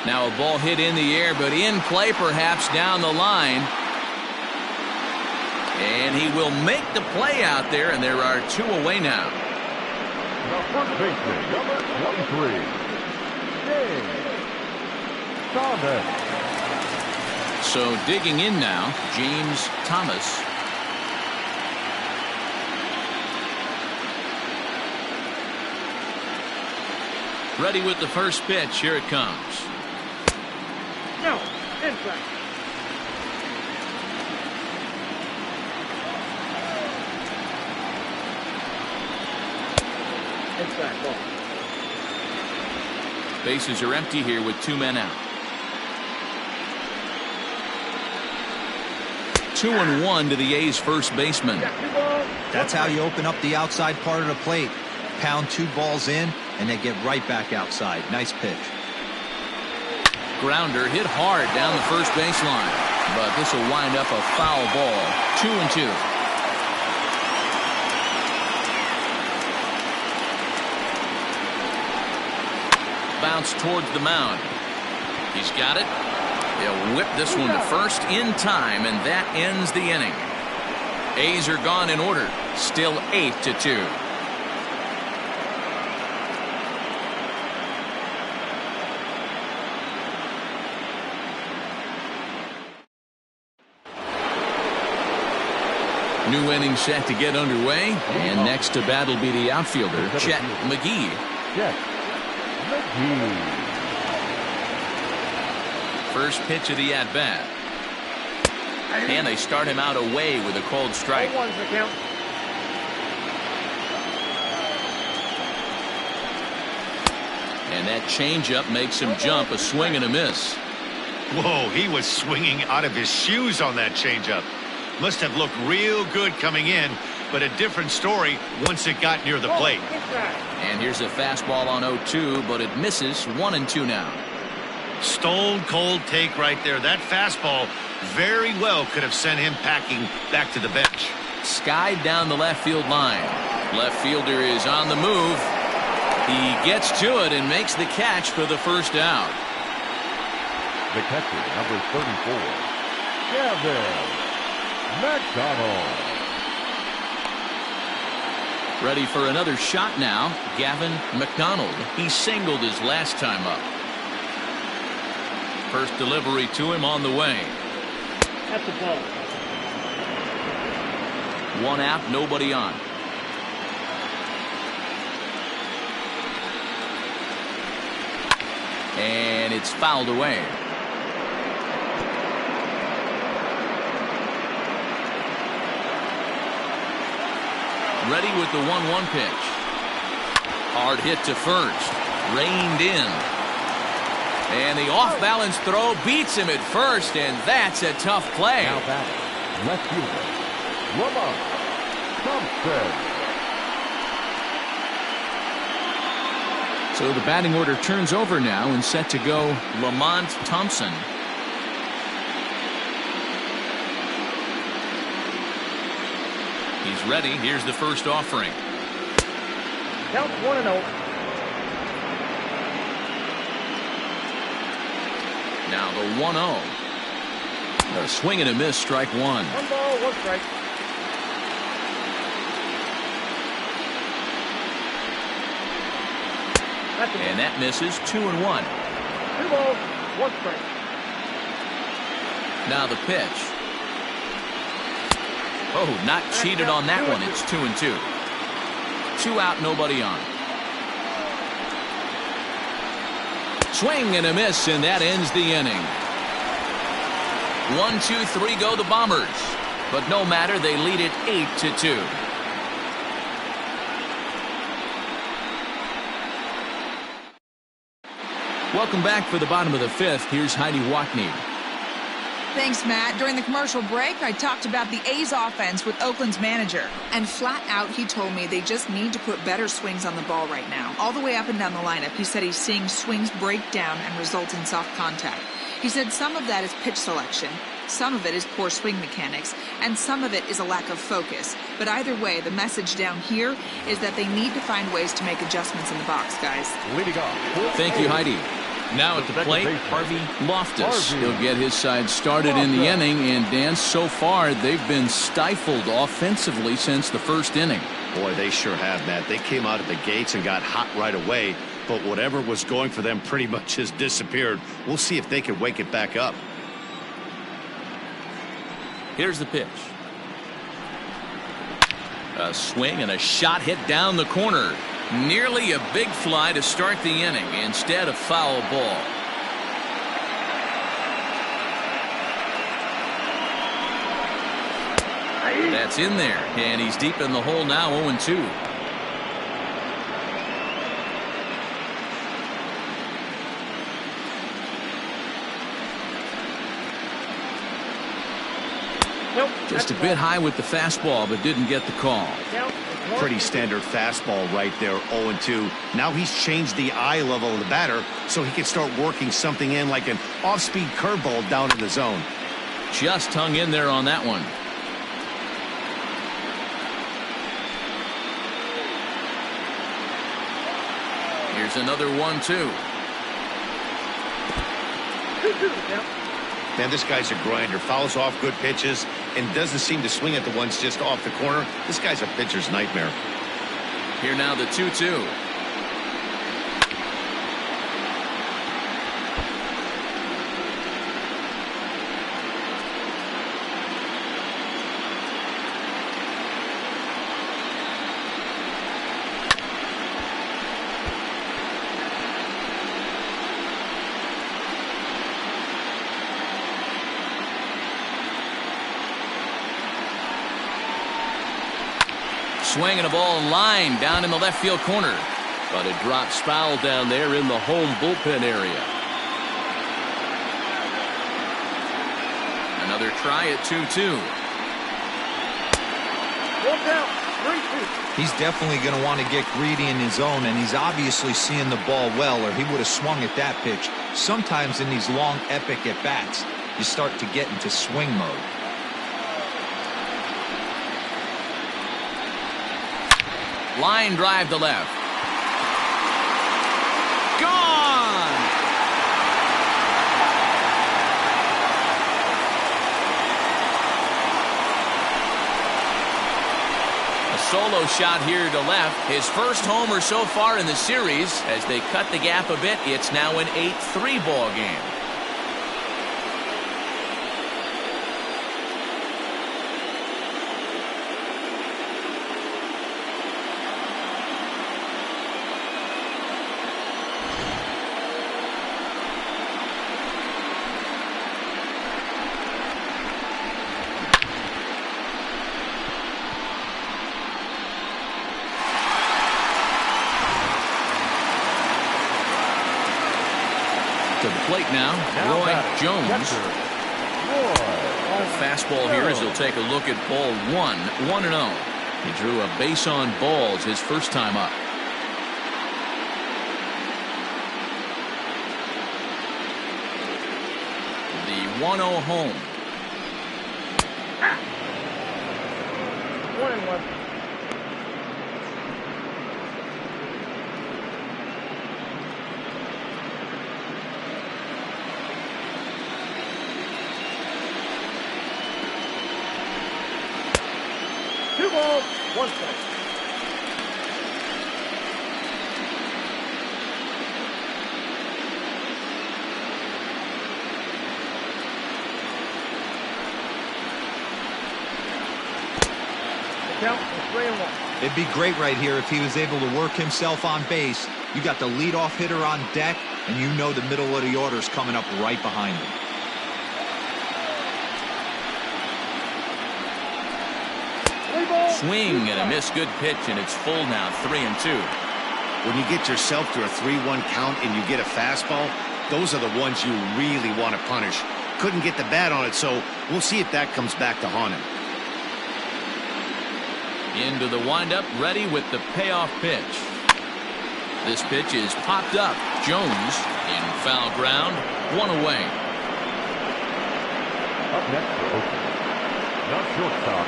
Now a ball hit in the air, but in play perhaps down the line. And he will make the play out there, and there are 2 away now. The first baseman, number 23, Thomas. So digging in now, James Thomas. Ready with the first pitch. Here it comes. No, inside. Inside ball. Bases are empty here with 2 men out. 2-1 to the A's first baseman. That's how you open up the outside part of the plate. Pound 2 balls in, and they get right back outside. Nice pitch. Grounder hit hard down the first baseline, but this will wind up a foul ball. 2-2. Bounce towards the mound. He's got it. He'll whip this one to first in time, and that ends the inning. A's are gone in order. Still 8-2. New inning set to get underway, and next to bat will be the outfielder, Chet McGee. First pitch of the at-bat. And they start him out away with a cold strike. And that changeup makes him jump. A swing and a miss. Whoa, he was swinging out of his shoes on that changeup. Must have looked real good coming in, but a different story once it got near the plate. And here's a fastball on 0-2, but it misses. 1-2 now. Stone cold take right there. That fastball very well could have sent him packing back to the bench. Skied down the left field line. Left fielder is on the move. He gets to it and makes the catch for the first out. The catcher, number 34, Gavin Mcdonald. Ready for another shot now. Gavin Mcdonald. He singled his last time up. First delivery to him on the way. That's the ball. 1 out, nobody on. And it's fouled away. Ready with the 1-1 pitch. Hard hit to first. Reined in. And the off-balance throw beats him at first, and that's a tough play. Now batting, left fielder, Lamont Thompson. So the batting order turns over now and set to go Lamont Thompson. He's ready. Here's the first offering. Count 1-0. Now the 1-0. A swing and a miss, strike 1. 1 ball, 1 strike. And that misses. 2-1. 2 balls, 1 strike. Now the pitch. Oh, not cheated on that one. It's 2-2. 2 out, nobody on. Swing and a miss, and that ends the inning. 1, 2, 3 go the Bombers. But no matter, they lead it 8-2. Welcome back for the bottom of the 5th. Here's Heidi Watney. Thanks, Matt. During the commercial break, I talked about the A's offense with Oakland's manager. And flat out, he told me they just need to put better swings on the ball right now. All the way up and down the lineup, he said he's seeing swings break down and result in soft contact. He said some of that is pitch selection, some of it is poor swing mechanics, and some of it is a lack of focus. But either way, the message down here is that they need to find ways to make adjustments in the box, guys. Leading off. Thank you, Heidi. Now at the plate, Harvey Loftus. He'll get his side started in the inning, and Dan, so far they've been stifled offensively since the first inning. Boy, they sure have, Matt. They came out of the gates and got hot right away, but whatever was going for them pretty much has disappeared. We'll see if they can wake it back up. Here's the pitch. A swing and a shot hit down the corner. Nearly a big fly to start the inning. Instead, a foul ball. That's in there, and he's deep in the hole now, 0-2. Just a bit high with the fastball, but didn't get the call. Pretty standard fastball right there, 0-2. Now he's changed the eye level of the batter so he can start working something in like an off-speed curveball down in the zone. Just hung in there on that one. Here's another 1-2. Man, this guy's a grinder. Fouls off good pitches and doesn't seem to swing at the ones just off the corner. This guy's a pitcher's nightmare. Here now the 2-2. Swinging a ball line down in the left field corner. But it drops foul down there in the home bullpen area. Another try at 2-2. He's definitely going to want to get greedy in his zone, and he's obviously seeing the ball well, or he would have swung at that pitch. Sometimes in these long, epic at-bats, you start to get into swing mode. Line drive to left. Gone! A solo shot here to left. His first homer so far in the series. As they cut the gap a bit, it's now an 8-3 ball game. To the plate now, Roy Jones. Fastball here as he'll take a look at ball 1-0. He drew a base on balls his first time up. The 1-0 home. 1-1. Ball, 1 strike. The count is 3-1. It'd be great right here if he was able to work himself on base. You got the leadoff hitter on deck, and you know the middle of the order is coming up right behind him. Swing and a missed good pitch, and it's full now, 3-2. When you get yourself to a 3-1 count and you get a fastball, those are the ones you really want to punish. couldn't get the bat on it, so we'll see if that comes back to haunt him. Into the windup, ready with the payoff pitch. This pitch is popped up. Jones in foul ground, 1 away. Up next for Oakland, now shortstop,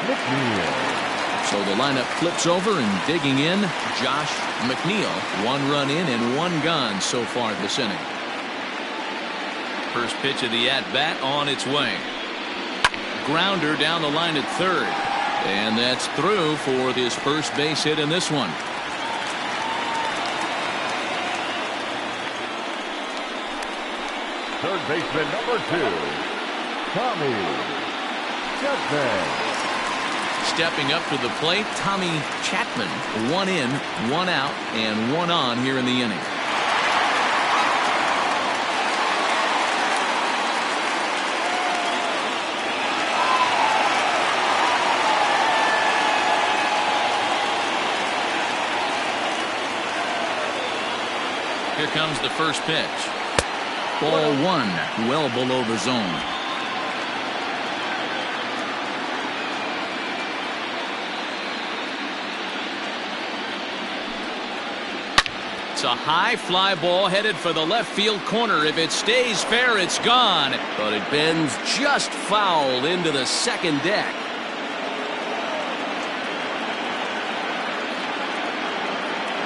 Mcneil. So the lineup flips over, and digging in, Josh Mcneil. 1 run in and 1 gone so far this inning. First pitch of the at-bat on its way. Grounder down the line at third. And that's through for his first base hit in this one. Third baseman number 2, Tommy Chapman. Stepping up to the plate, Tommy Chapman. 1 in, 1 out, and 1 on here in the inning. Here comes the first pitch. Ball 1, well below the zone. It's a high fly ball headed for the left field corner. If it stays fair, it's gone. But it bends just foul into the second deck.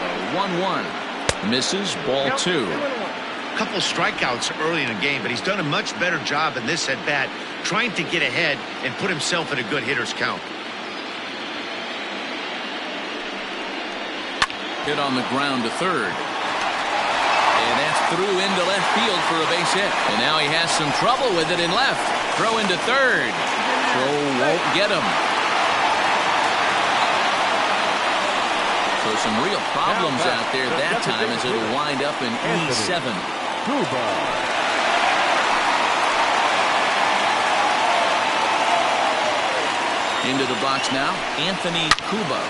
A 1-1. Misses, ball 2. Couple strikeouts early in the game, but he's done a much better job in this at-bat trying to get ahead and put himself in a good hitter's count. Hit on the ground to third. And that's through into left field for a base hit. And now he has some trouble with it in left. Throw into third. Throw won't get him. So some real problems out there that time as it'll wind up in E7. Kuba. Into the box now, Anthony Kuba.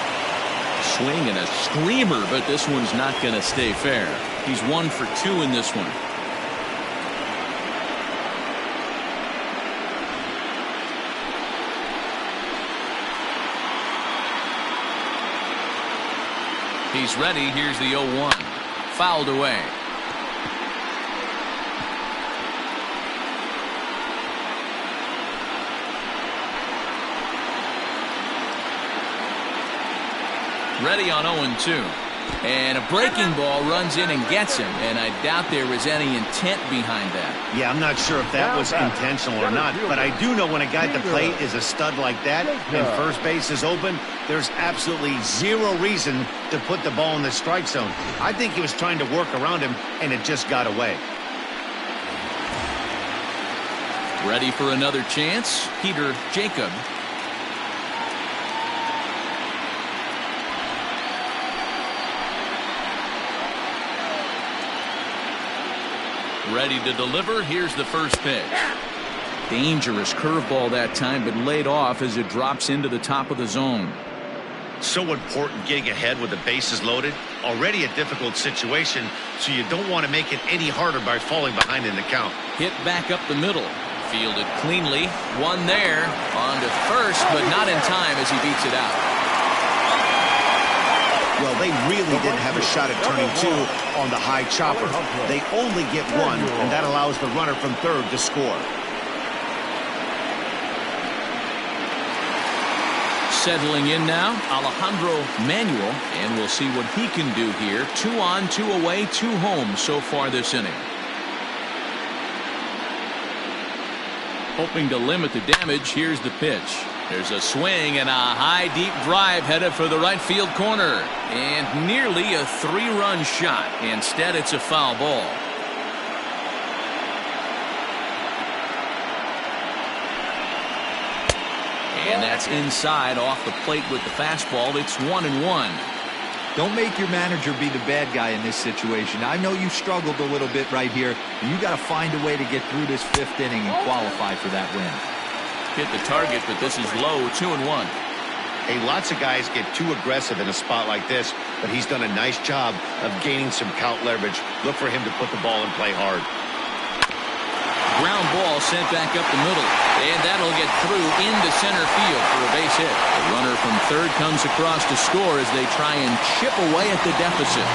Swing and a screamer, but this one's not going to stay fair. He's 1 for 2 in this one. He's ready. Here's the 0-1. Fouled away. Ready on 0-2. And a breaking ball runs in and gets him. And I doubt there was any intent behind that. Yeah, I'm not sure if that was intentional or not, but I do know when a guy at the plate is a stud like that and first base is open, there's absolutely zero reason to put the ball in the strike zone. I think he was trying to work around him, and it just got away. Ready for another chance, Peter Jacob. Ready to deliver. Here's the first pitch. Dangerous curveball that time, but laid off as it drops into the top of the zone. So important getting ahead with the bases loaded. Already a difficult situation, so you don't want to make it any harder by falling behind in the count. Hit back up the middle. Fielded cleanly. One there. On to first, but not in time as he beats it out. Well, they really didn't have a shot at turning 2 on the high chopper. They only get 1, and that allows the runner from third to score. Settling in now, Alejandro Manuel, and we'll see what he can do here. 2 on, 2 away, 2 home so far this inning. Hoping to limit the damage, here's the pitch. There's a swing and a high deep drive headed for the right field corner. And nearly a 3-run shot. Instead, it's a foul ball. And that's inside off the plate with the fastball. It's 1-1. Don't make your manager be the bad guy in this situation. I know you struggled a little bit right here, and you got to find a way to get through this 5th inning and qualify for that win. Hit the target, but this is low, 2-1. Hey, lots of guys get too aggressive in a spot like this, but he's done a nice job of gaining some count leverage. Look for him to put the ball in play hard. ground ball sent back up the middle. And that'll get through into center field for a base hit. The runner from third comes across to score as they try and chip away at the deficit.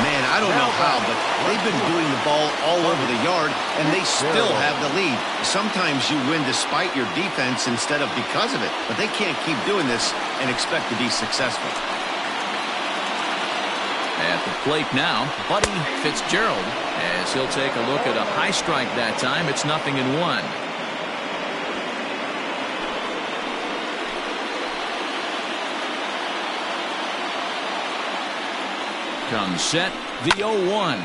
Man, I don't know how, but they've been doing the ball all over the yard, and they still have the lead. Sometimes you win despite your defense instead of because of it, but they can't keep doing this and expect to be successful. At the plate now, Buddy Fitzgerald, as he'll take a look at a high strike that time. It's 0-1. Comes set, the 0-1.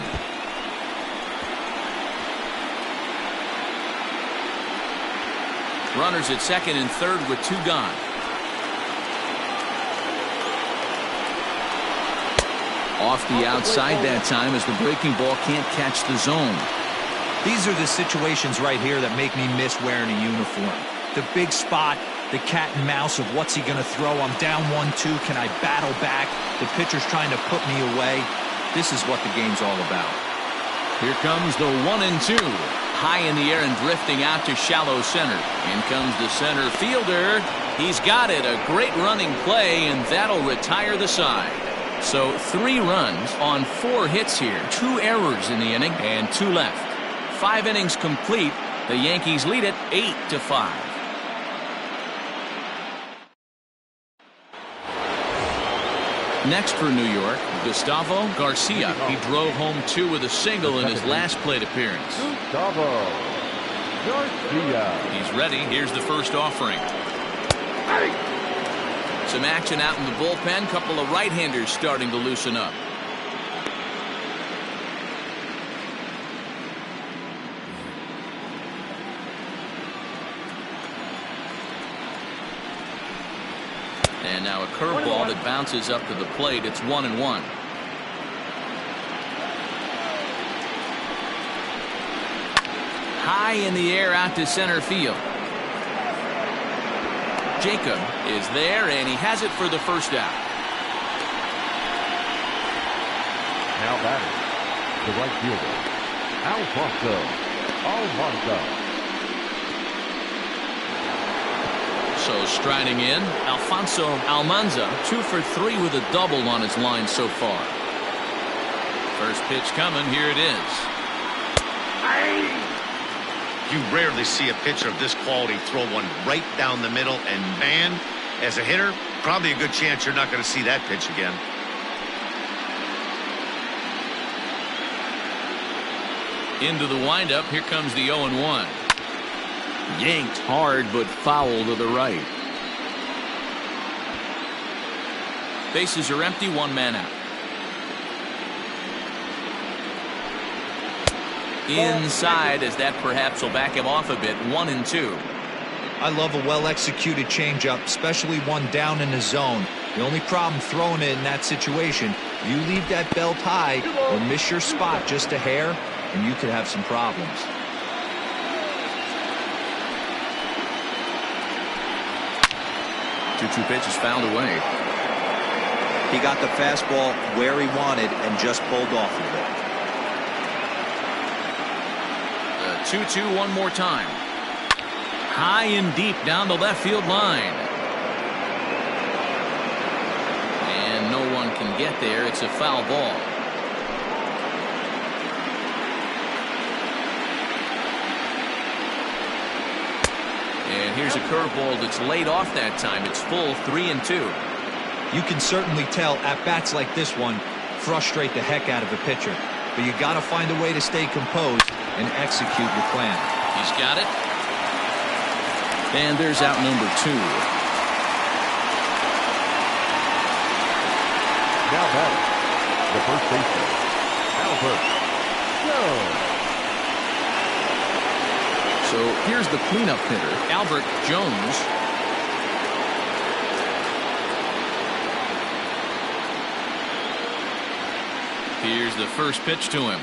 Runners at second and third with 2 gone. Off the outside that time as the breaking ball can't catch the zone. These are the situations right here that make me miss wearing a uniform. The big spot, the cat and mouse of what's he going to throw. I'm down 1-2. Can I battle back? The pitcher's trying to put me away. This is what the game's all about. Here comes the 1-2. High in the air and drifting out to shallow center. In comes the center fielder. He's got it. A great running play, and that'll retire the side. So 3 runs on 4 hits here. 2 errors in the inning and 2 left. 5 innings complete. The Yankees lead it 8-5. Next for New York, Gustavo Garcia. He drove home 2 with a single in his last plate appearance. Gustavo Garcia. He's ready. Here's the first offering. Some action out in the bullpen. Couple of right-handers starting to loosen up. And now a curveball that bounces up to the plate. It's 1-1. High in the air out to center field. Jacob is there, and he has it for the first out. Now batting, the right fielder, Alfonso. So striding in, Alfonso Almanza, 2 for 3 with a double on his line so far. First pitch coming. Here it is. You rarely see a pitcher of this quality throw one right down the middle, and man, as a hitter, probably a good chance you're not going to see that pitch again. Into the windup. Here comes the 0-1. Yanked hard, but foul to the right. Bases are empty. 1 man out. Inside, as that perhaps will back him off a bit. 1-2. I love a well-executed changeup, especially one down in the zone. The only problem throwing it in that situation, you leave that belt high or miss your spot just a hair, and you could have some problems. 2-2 pitch is fouled away. He got the fastball where he wanted and just pulled off of it. 2-2 one more time. High and deep down the left field line. And no one can get there. It's a foul ball. And here's a curveball that's laid off that time. It's full. 3-2. You can certainly tell at-bats like this one frustrate the heck out of a pitcher. But you got to find a way to stay composed and execute your plan. He's got it. And there's out number 2. Now batting, the first baseman, Albert Jones. So here's the cleanup hitter, Albert Jones. Here's the first pitch to him.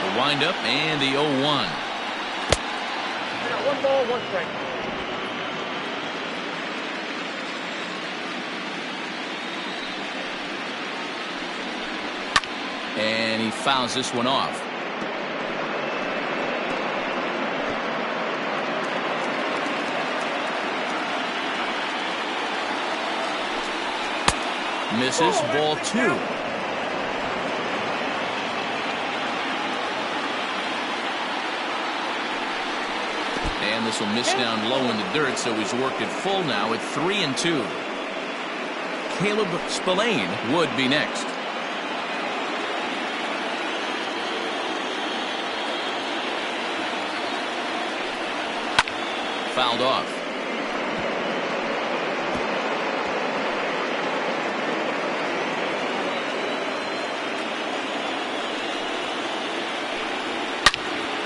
The windup and the 0-1. 1 ball, 1 strike. he fouls this one off. Misses, ball 2. And this will miss down low in the dirt, so he's worked it full now at 3-2. Caleb Spillane would be next. Fouled off.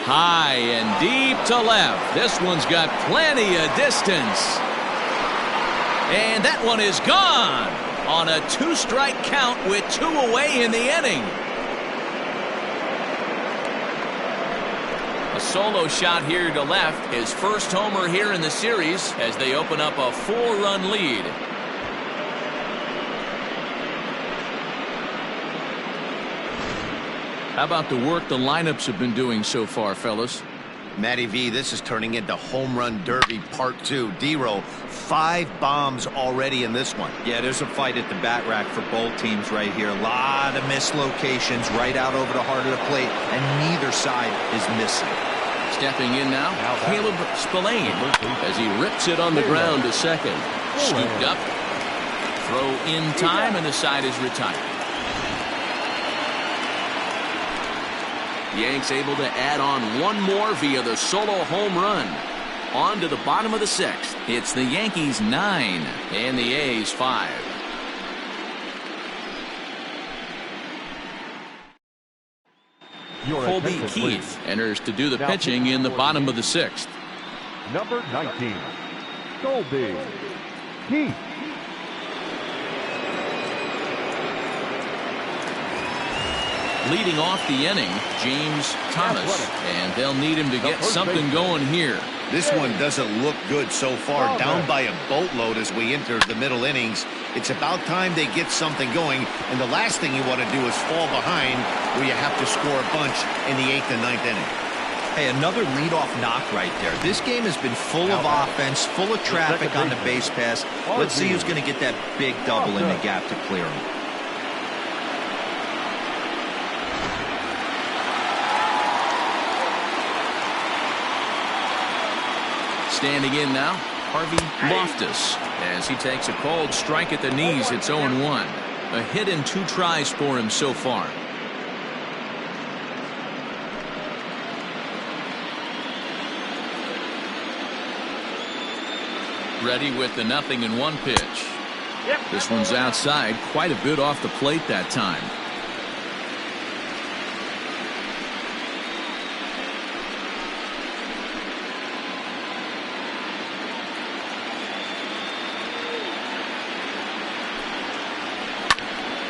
High and deep to left. This one's got plenty of distance. And that one is gone on a 2-strike count with 2 away in the inning. A solo shot here to left. His first homer here in the series as they open up a 4-run lead. How about the work the lineups have been doing so far, fellas? Matty V, this is turning into home run derby part 2. D-Row, 5 bombs already in this one. Yeah, there's a fight at the bat rack for both teams right here. A lot of mislocations right out over the heart of the plate, and neither side is missing. Stepping in now, Caleb Spillane as he rips it on the ground to second. Scooped up. Throw in time, and the side is retired. Yanks able to add on one more via the solo home run. On to the bottom of the 6th. It's the Yankees 9 and the A's 5. Colby Keith enters to do the pitching in the bottom of the 6th. Number 19, Colby Keith. Leading off the inning, James Thomas, and they'll need him to get something going here. This one doesn't look good so far. Down by a boatload as we enter the middle innings. It's about time they get something going, and the last thing you want to do is fall behind where you have to score a bunch in the 8th and 9th inning. Hey, another leadoff knock right there. This game has been full of offense, full of traffic on the base pass. Let's see who's going to get that big double in the gap to clear him. Standing in now, Harvey Loftus, as he takes a cold strike at the knees. It's 0-1. A hit in 2 tries for him so far. Ready with the 0-1 pitch. This one's outside, quite a bit off the plate that time.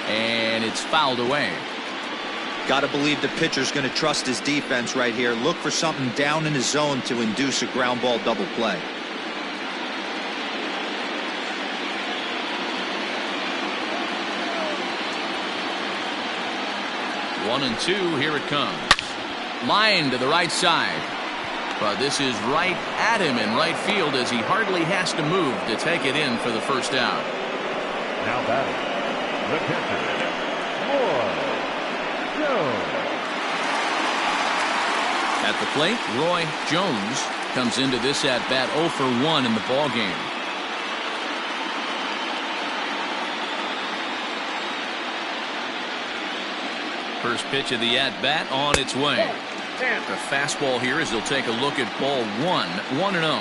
And it's fouled away. Got to believe the pitcher's going to trust his defense right here. Look for something down in his zone to induce a ground ball double play. One and 2, here it comes. Line to the right side. But this is right at him in right field as he hardly has to move to take it in for the first out. Now batting, the catcher, Roy Jones. At the plate, Roy Jones comes into this at-bat 0 for 1 in the ballgame. First pitch of the at-bat on its way. The fastball here as he'll take a look at ball 1, 1-0.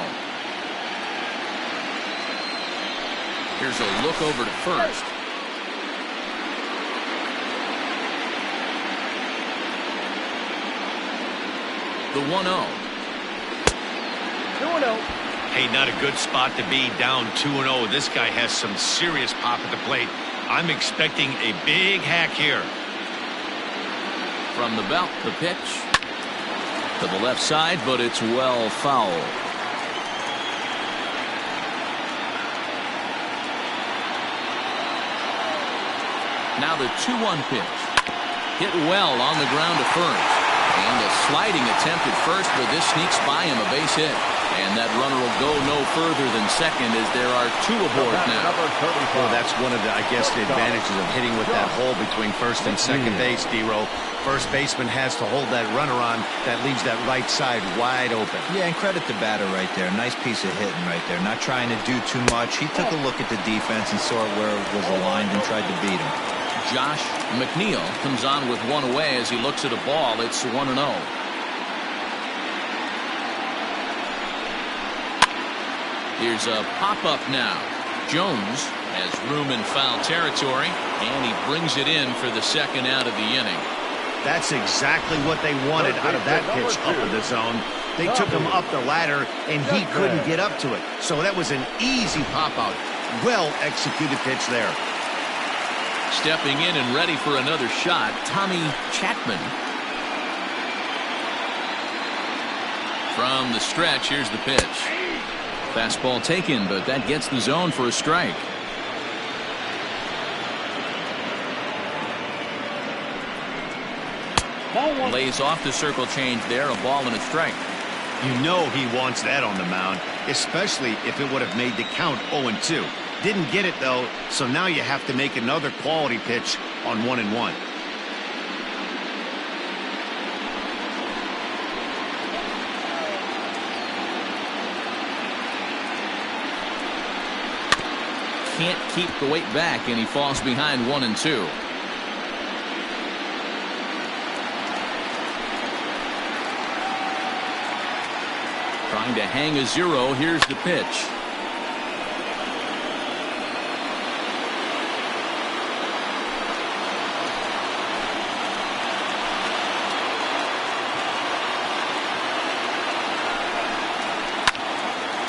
Here's a look over to first. The 1-0. 2-0. Hey, not a good spot to be down 2-0. This guy has some serious pop at the plate. I'm expecting a big hack here. From the belt, the pitch to the left side, but it's well foul. Now the 2-1 pitch. Hit well on the ground to first. And a sliding attempt at first, but this sneaks by him, a base hit. And that runner will go no further than second as there are two aboard now. Well, that's one of the, I guess, the advantages of hitting with that hole between first and second base, D-Row. First baseman has to hold that runner on. That leaves that right side wide open. Yeah, and credit the batter right there. Nice piece of hitting right there. Not trying to do too much. He took a look at the defense and saw where it was aligned and tried to beat him. Josh Mcneil comes on with one away as he looks at a ball. It's 1-0. Here's a pop-up now. Jones has room in foul territory, and he brings it in for the second out of the inning. That's exactly what they wanted out of that pitch up in the zone. They took him up the ladder, and he couldn't get up to it. So that was an easy pop-out. Well-executed pitch there. Stepping in and ready for another shot, Tommy Chapman. From the stretch, here's the pitch. Fastball taken, but that gets the zone for a strike. Lays off the circle change there, a ball and a strike. You know he wants that on the mound, especially if it would have made the count 0-2. Didn't get it, though, so now you have to make another quality pitch on 1-1. Can't keep the weight back, and he falls behind 1-2. Trying to hang a zero. Here's the pitch.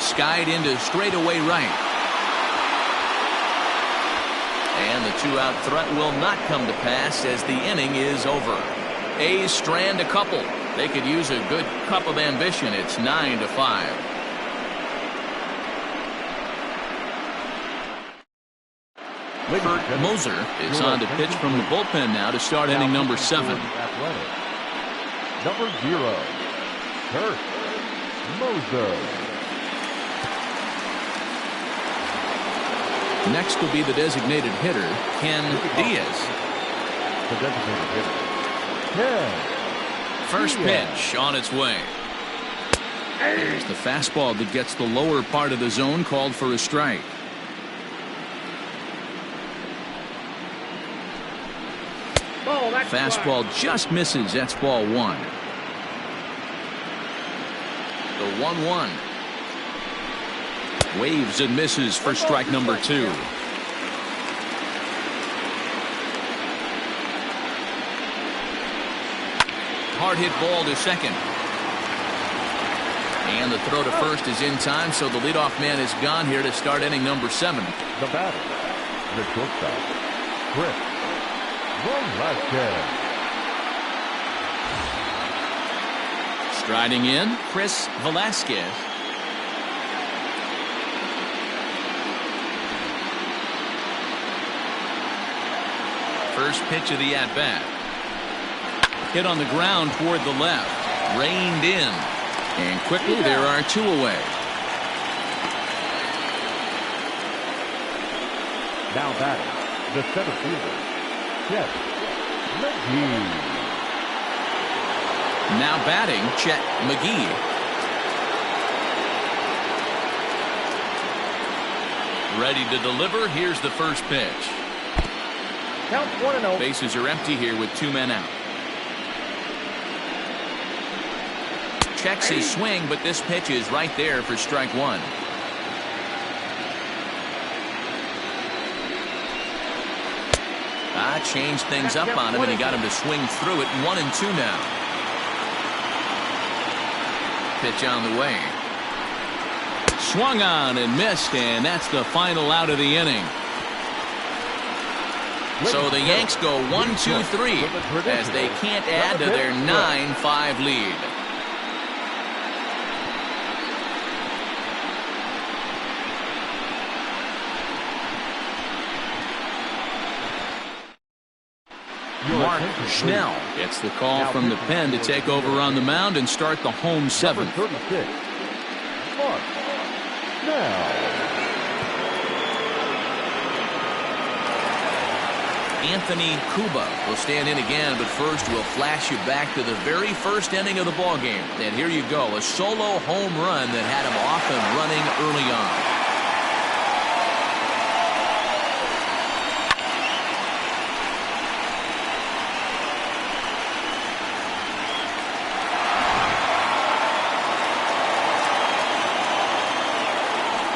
Skied into straightaway right. And the two-out threat will not come to pass as the inning is over. A's strand a couple. They could use a good cup of ambition. It's 9-5. Kurt Moser is on to pitch from the bullpen now to start inning number 7. Number 0, Kurt Moser. Next will be the designated hitter, Ken Diaz. The designated hitter, Ken. First pitch on its way. There's the fastball that gets the lower part of the zone, called for a strike. Fastball just misses. That's ball 1. The 1-1. Waves and misses for strike number 2. Hard hit ball to second. And the throw to first is in time, so the leadoff man is gone here to start inning number 7. The batter, the shortstop, Chris Velasquez. Striding in, Chris Velasquez. First pitch of the at-bat. Hit on the ground toward the left. Reined in. And quickly there are 2 away. Now batting, the center fielder, Chet McGee. Now batting, Chet McGee. Ready to deliver. Here's the first pitch. Count 1-0. Bases are empty here with 2 men out. Checks his swing, but this pitch is right there for strike 1. Changed things up on him, and he got him to swing through it. 1-2 now. Pitch on the way. Swung on and missed, and that's the final out of the inning. So the Yanks go 1-2-3 as they can't add to their 9-5 lead. Mark Mcneil gets the call from the pen to take over on the mound and start the home seventh. 36. Mark Mcneil. Anthony Kuba will stand in again, but first we'll flash you back to the very first inning of the ballgame. And here you go, a solo home run that had him off and running early on.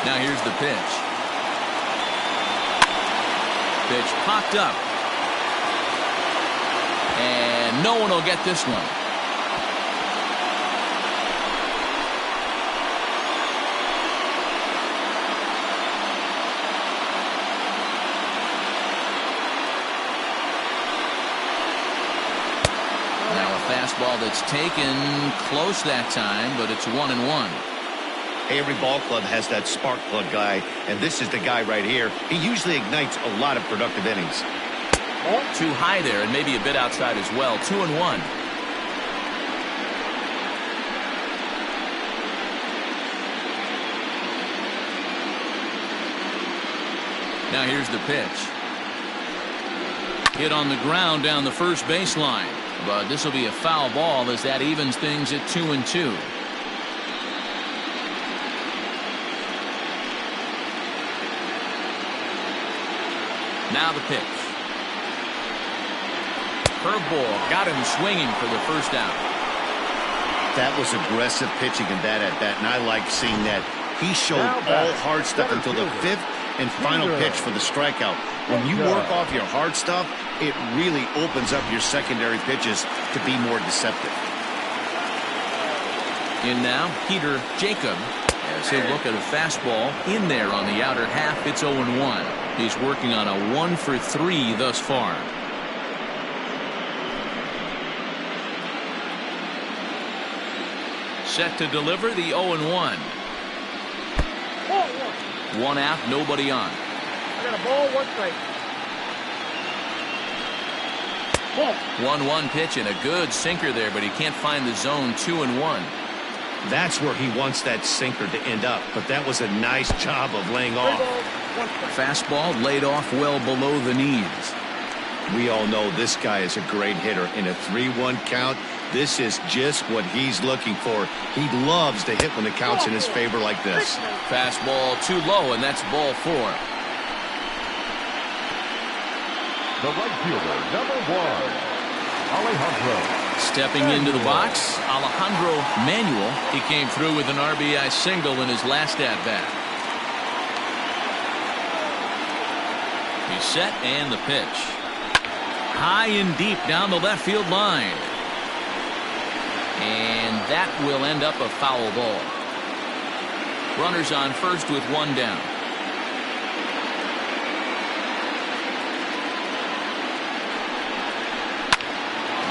Now here's the pitch. Pitch popped up. And no one will get this one. Now a fastball that's taken close that time, but it's 1-1. Every ball club has that spark plug guy, and this is the guy right here. He usually ignites a lot of productive innings. Too high there and maybe a bit outside as well. 2-1. Now here's the pitch. Hit on the ground down the first baseline, but this will be a foul ball as that evens things at 2-2. Now the pitch. Curveball got him swinging for the first out. That was aggressive pitching in that at bat, and I like seeing that. He showed all hard stuff until the fifth and final pitch for the strikeout. When you work off your hard stuff, it really opens up your secondary pitches to be more deceptive. In now, Peter Jacob, as he'll look at a fastball in there on the outer half. It's 0-1. He's working on a 1-for-3 thus far. Set to deliver the 0-1. One out, nobody on. I got a ball, 1 strike. 1-1 pitch and a good sinker there, but he can't find the zone. 2-1. That's where he wants that sinker to end up, but that was a nice job of laying off. Fastball laid off well below the knees. We all know this guy is a great hitter. In a 3-1 count, this is just what he's looking for. He loves to hit when the count's in his favor like this. Fastball too low, and that's ball 4. The right fielder, number 1, Alejandro. Stepping into the box, Alejandro Manuel. He came through with an RBI single in his last at-bat. He's set, and the pitch. High and deep down the left field line. And that will end up a foul ball. Runners on first with 1 down.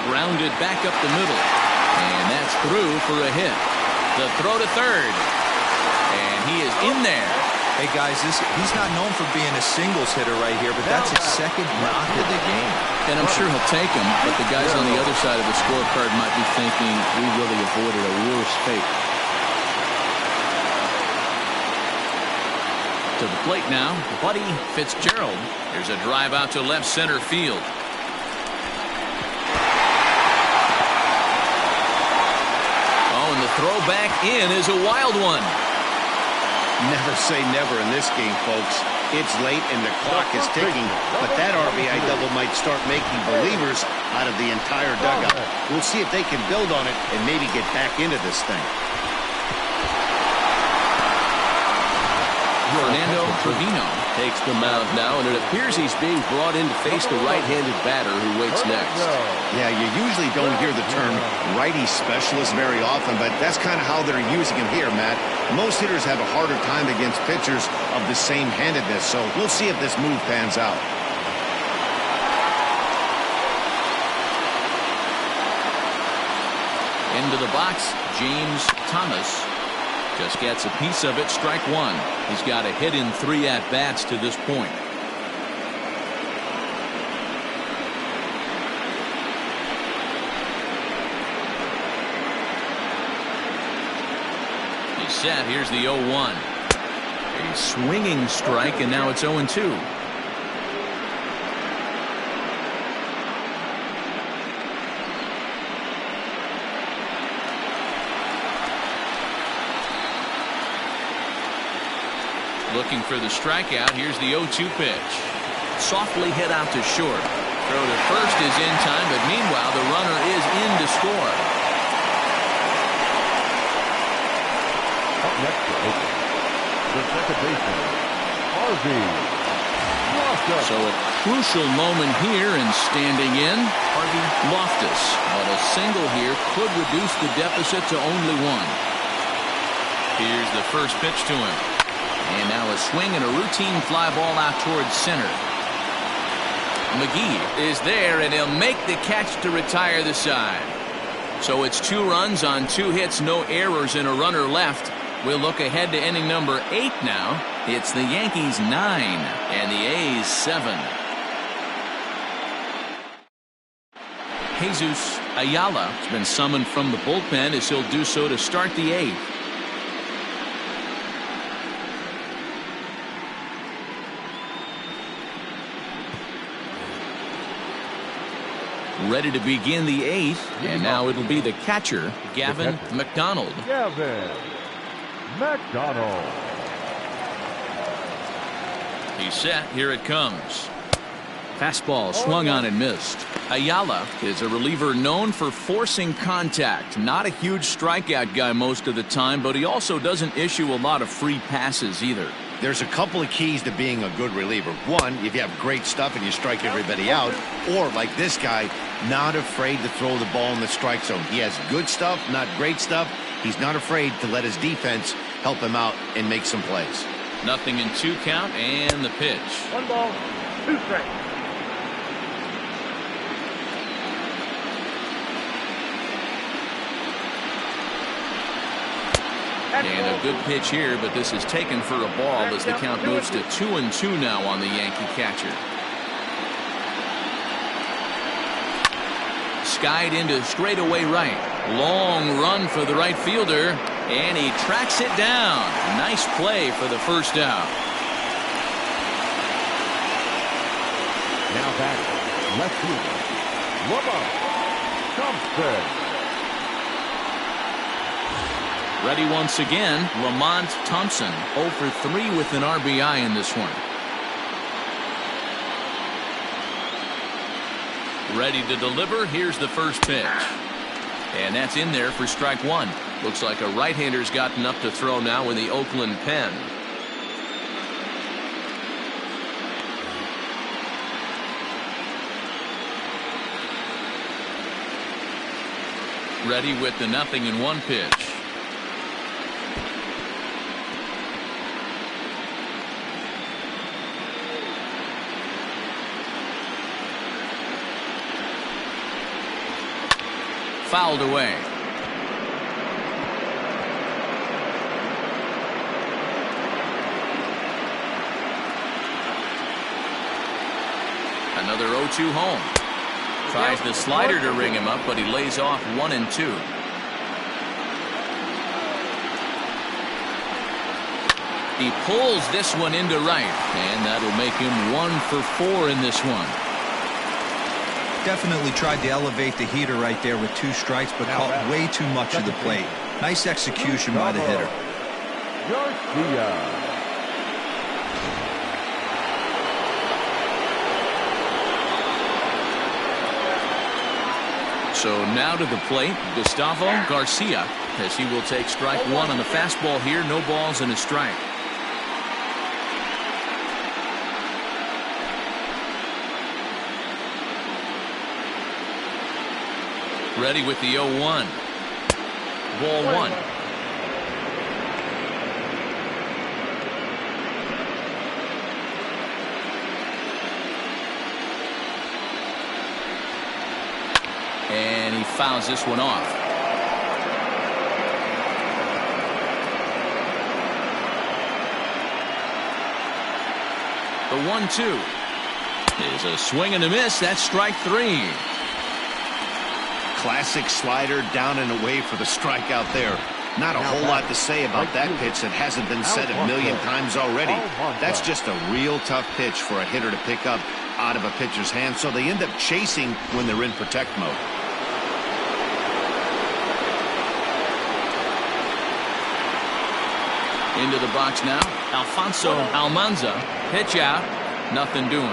Grounded back up the middle. And that's through for a hit. The throw to third. And he is in there. Hey, guys, he's not known for being a singles hitter right here, but that's his second knock of the game. And I'm sure he'll take him, but the guys on the other side of the scorecard might be thinking we really avoided a worse fate. To the plate now, Buddy Fitzgerald. There's a drive out to left center field. Oh, and the throw back in is a wild one. Never say never in this game, folks. It's late and the clock is ticking, but that RBI double might start making believers out of the entire dugout. We'll see if they can build on it and maybe get back into this thing. Fernando Trevino takes the mound now, and it appears he's being brought in to face the right-handed batter who waits next. Yeah, you usually don't hear the term righty specialist very often, but that's kind of how they're using him here, Matt. Most hitters have a harder time against pitchers of the same handedness, so we'll see if this move pans out. Into the box, James Thomas just gets a piece of it. Strike 1. He's got a hit in 3 at-bats to this point. He's set. Here's the 0-1. A swinging strike, and now it's 0-2. Looking for the strikeout. Here's the 0-2 pitch. Softly hit out to short. Throw to first is in time, but meanwhile the runner is in to score. Up next to Oakland, the second baseman, Harvey. So a crucial moment here, and standing in, Harvey Loftus. But a single here could reduce the deficit to only one. Here's the first pitch to him. And now a swing and a routine fly ball out towards center. Mcneil is there, and he'll make the catch to retire the side. So it's 2 runs on 2 hits, no errors, and a runner left. We'll look ahead to inning number 8 now. It's the Yankees 9 and the A's 7. Jesus Ayala has been summoned from the bullpen, as he'll do so to start the 8th. Ready to begin the 8th, and now it'll be the catcher, Gavin Mcdonald. Gavin Mcdonald. He's set. Here it comes. Fastball swung on and missed. Ayala is a reliever known for forcing contact. Not a huge strikeout guy most of the time, but he also doesn't issue a lot of free passes either. There's a couple of keys to being a good reliever. One, if you have great stuff and you strike everybody out, or like this guy, not afraid to throw the ball in the strike zone. He has good stuff, not great stuff. He's not afraid to let his defense help him out and make some plays. 0-2 count, and the pitch. 1 ball, 2 strikes. And a good pitch here, but this is taken for a ball as the count moves to 2-2 now on the Yankee catcher. Skied into straightaway right. Long run for the right fielder, and he tracks it down. Nice play for the first out. Now back, left fielder, Lamont Thompson. Ready once again, Lamont Thompson, 0 for 3 with an RBI in this one. Ready to deliver. Here's the first pitch. And that's in there for strike 1. Looks like a right-hander's gotten up to throw now in the Oakland pen. Ready with the 0-1 pitch. Fouled away. Another 0-2 home. Tries the slider to ring him up, but he lays off 1-2. He pulls this one into right, and that'll make him 1 for 4 in this one. Definitely tried to elevate the heater right there with 2 strikes, but caught way too much of the plate. Nice execution by the hitter. Garcia. So now to the plate, Gustavo Garcia, as he will take strike 1 on the fastball here. No balls and a strike. Ready with the 0-1. Ball 1. And he fouls this one off. The 1-2 is a swing and a miss. That's strike 3. Classic slider down and away for the strikeout there. Not a whole lot to say about that pitch that hasn't been said a million times already. That's just a real tough pitch for a hitter to pick up out of a pitcher's hand, so they end up chasing when they're in protect mode. Into the box now, Alfonso Almanza. Pitch out, nothing doing.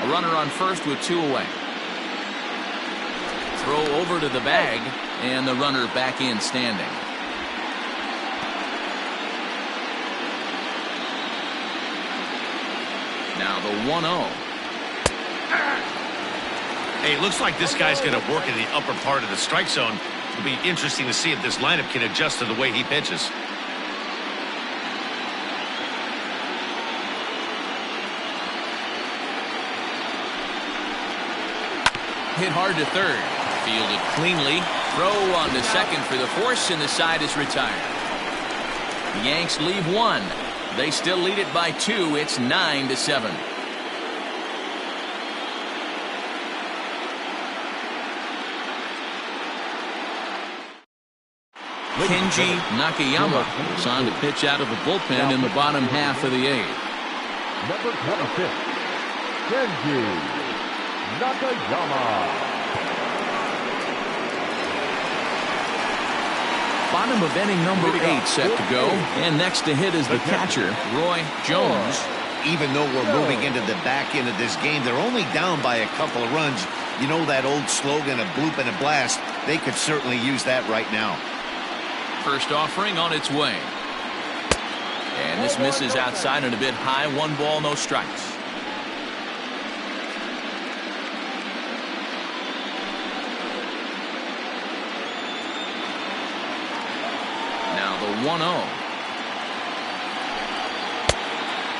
A runner on first with 2 away. Throw over to the bag, and the runner back in standing. Now the 1-0. Hey, it looks like this guy's going to work in the upper part of the strike zone. It'll be interesting to see if this lineup can adjust to the way he pitches. Hit hard to third. Fielded cleanly. Throw on to second for the force, and the side is retired. The Yanks leave 1. They still lead it by 2. It's 9-7. Kenji Nakayama is on to pitch out of the bullpen in the bottom half of the 8th. Number 26, Kenji Nakayama. Bottom of inning number 8 set to go, and next to hit is the catcher, Roy Jones. Even though we're moving into the back end of this game, they're only down by a couple of runs. You know that old slogan, a bloop and a blast? They could certainly use that right now. First offering on its way. And this misses outside and a bit high. 1 ball, no strikes. Now the 1-0.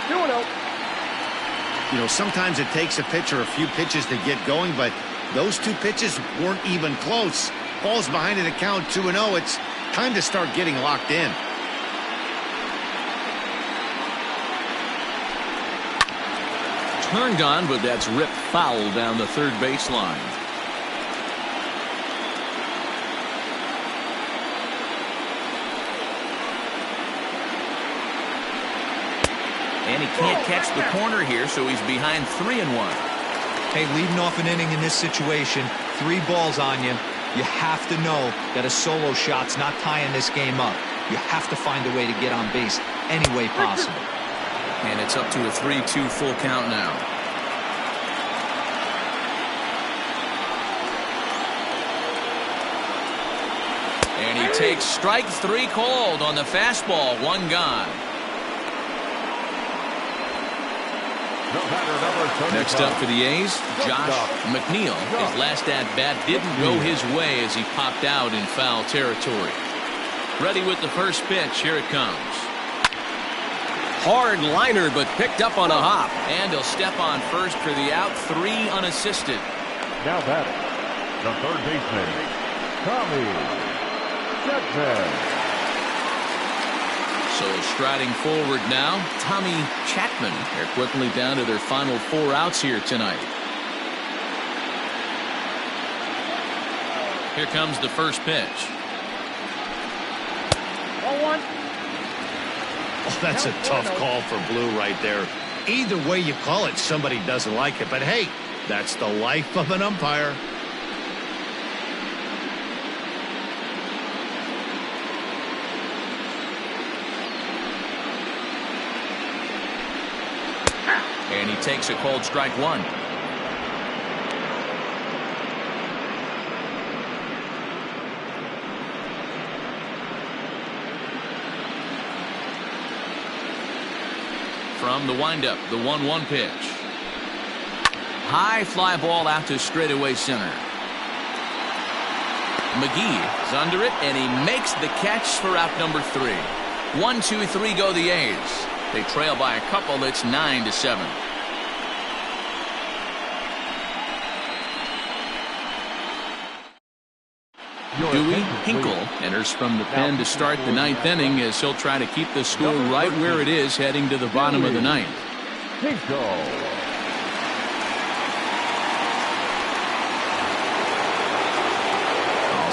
2-0. You know, sometimes it takes a pitcher a few pitches to get going, but those 2 pitches weren't even close. Ball's behind in the count, 2-0. It's time to start getting locked in. Turned on, but that's ripped foul down the third baseline. And he can't catch the corner here, so he's behind 3-1. Hey, leading off an inning in this situation, 3 balls on you. You have to know that a solo shot's not tying this game up. You have to find a way to get on base any way possible. And it's up to a 3-2 full count now. And he takes strike 3 called on the fastball. 1 gone. Next up for the A's, Josh Mcneil. His last at-bat didn't go his way as he popped out in foul territory. Ready with the first pitch. Here it comes. Hard liner, but picked up on a hop. And he'll step on first for the out. 3 unassisted. Now batting, the third baseman, Tommy Chapman. So striding forward now, Tommy Chapman. They're quickly down to their final 4 outs here tonight. Here comes the first pitch. 0-1. Oh, that's a tough call for Blue right there. Either way you call it, somebody doesn't like it. But hey, that's the life of an umpire. And he takes a called strike 1. From the windup, the 1-1 pitch. High fly ball out to straightaway center. McGee is under it, and he makes the catch for out number 3. 1, 2, 3 go the A's. They trail by a couple. It's 9-7. Dewey Hinkle enters from the pen to start the 9th inning as he'll try to keep the score right where it is heading to the bottom of the 9th.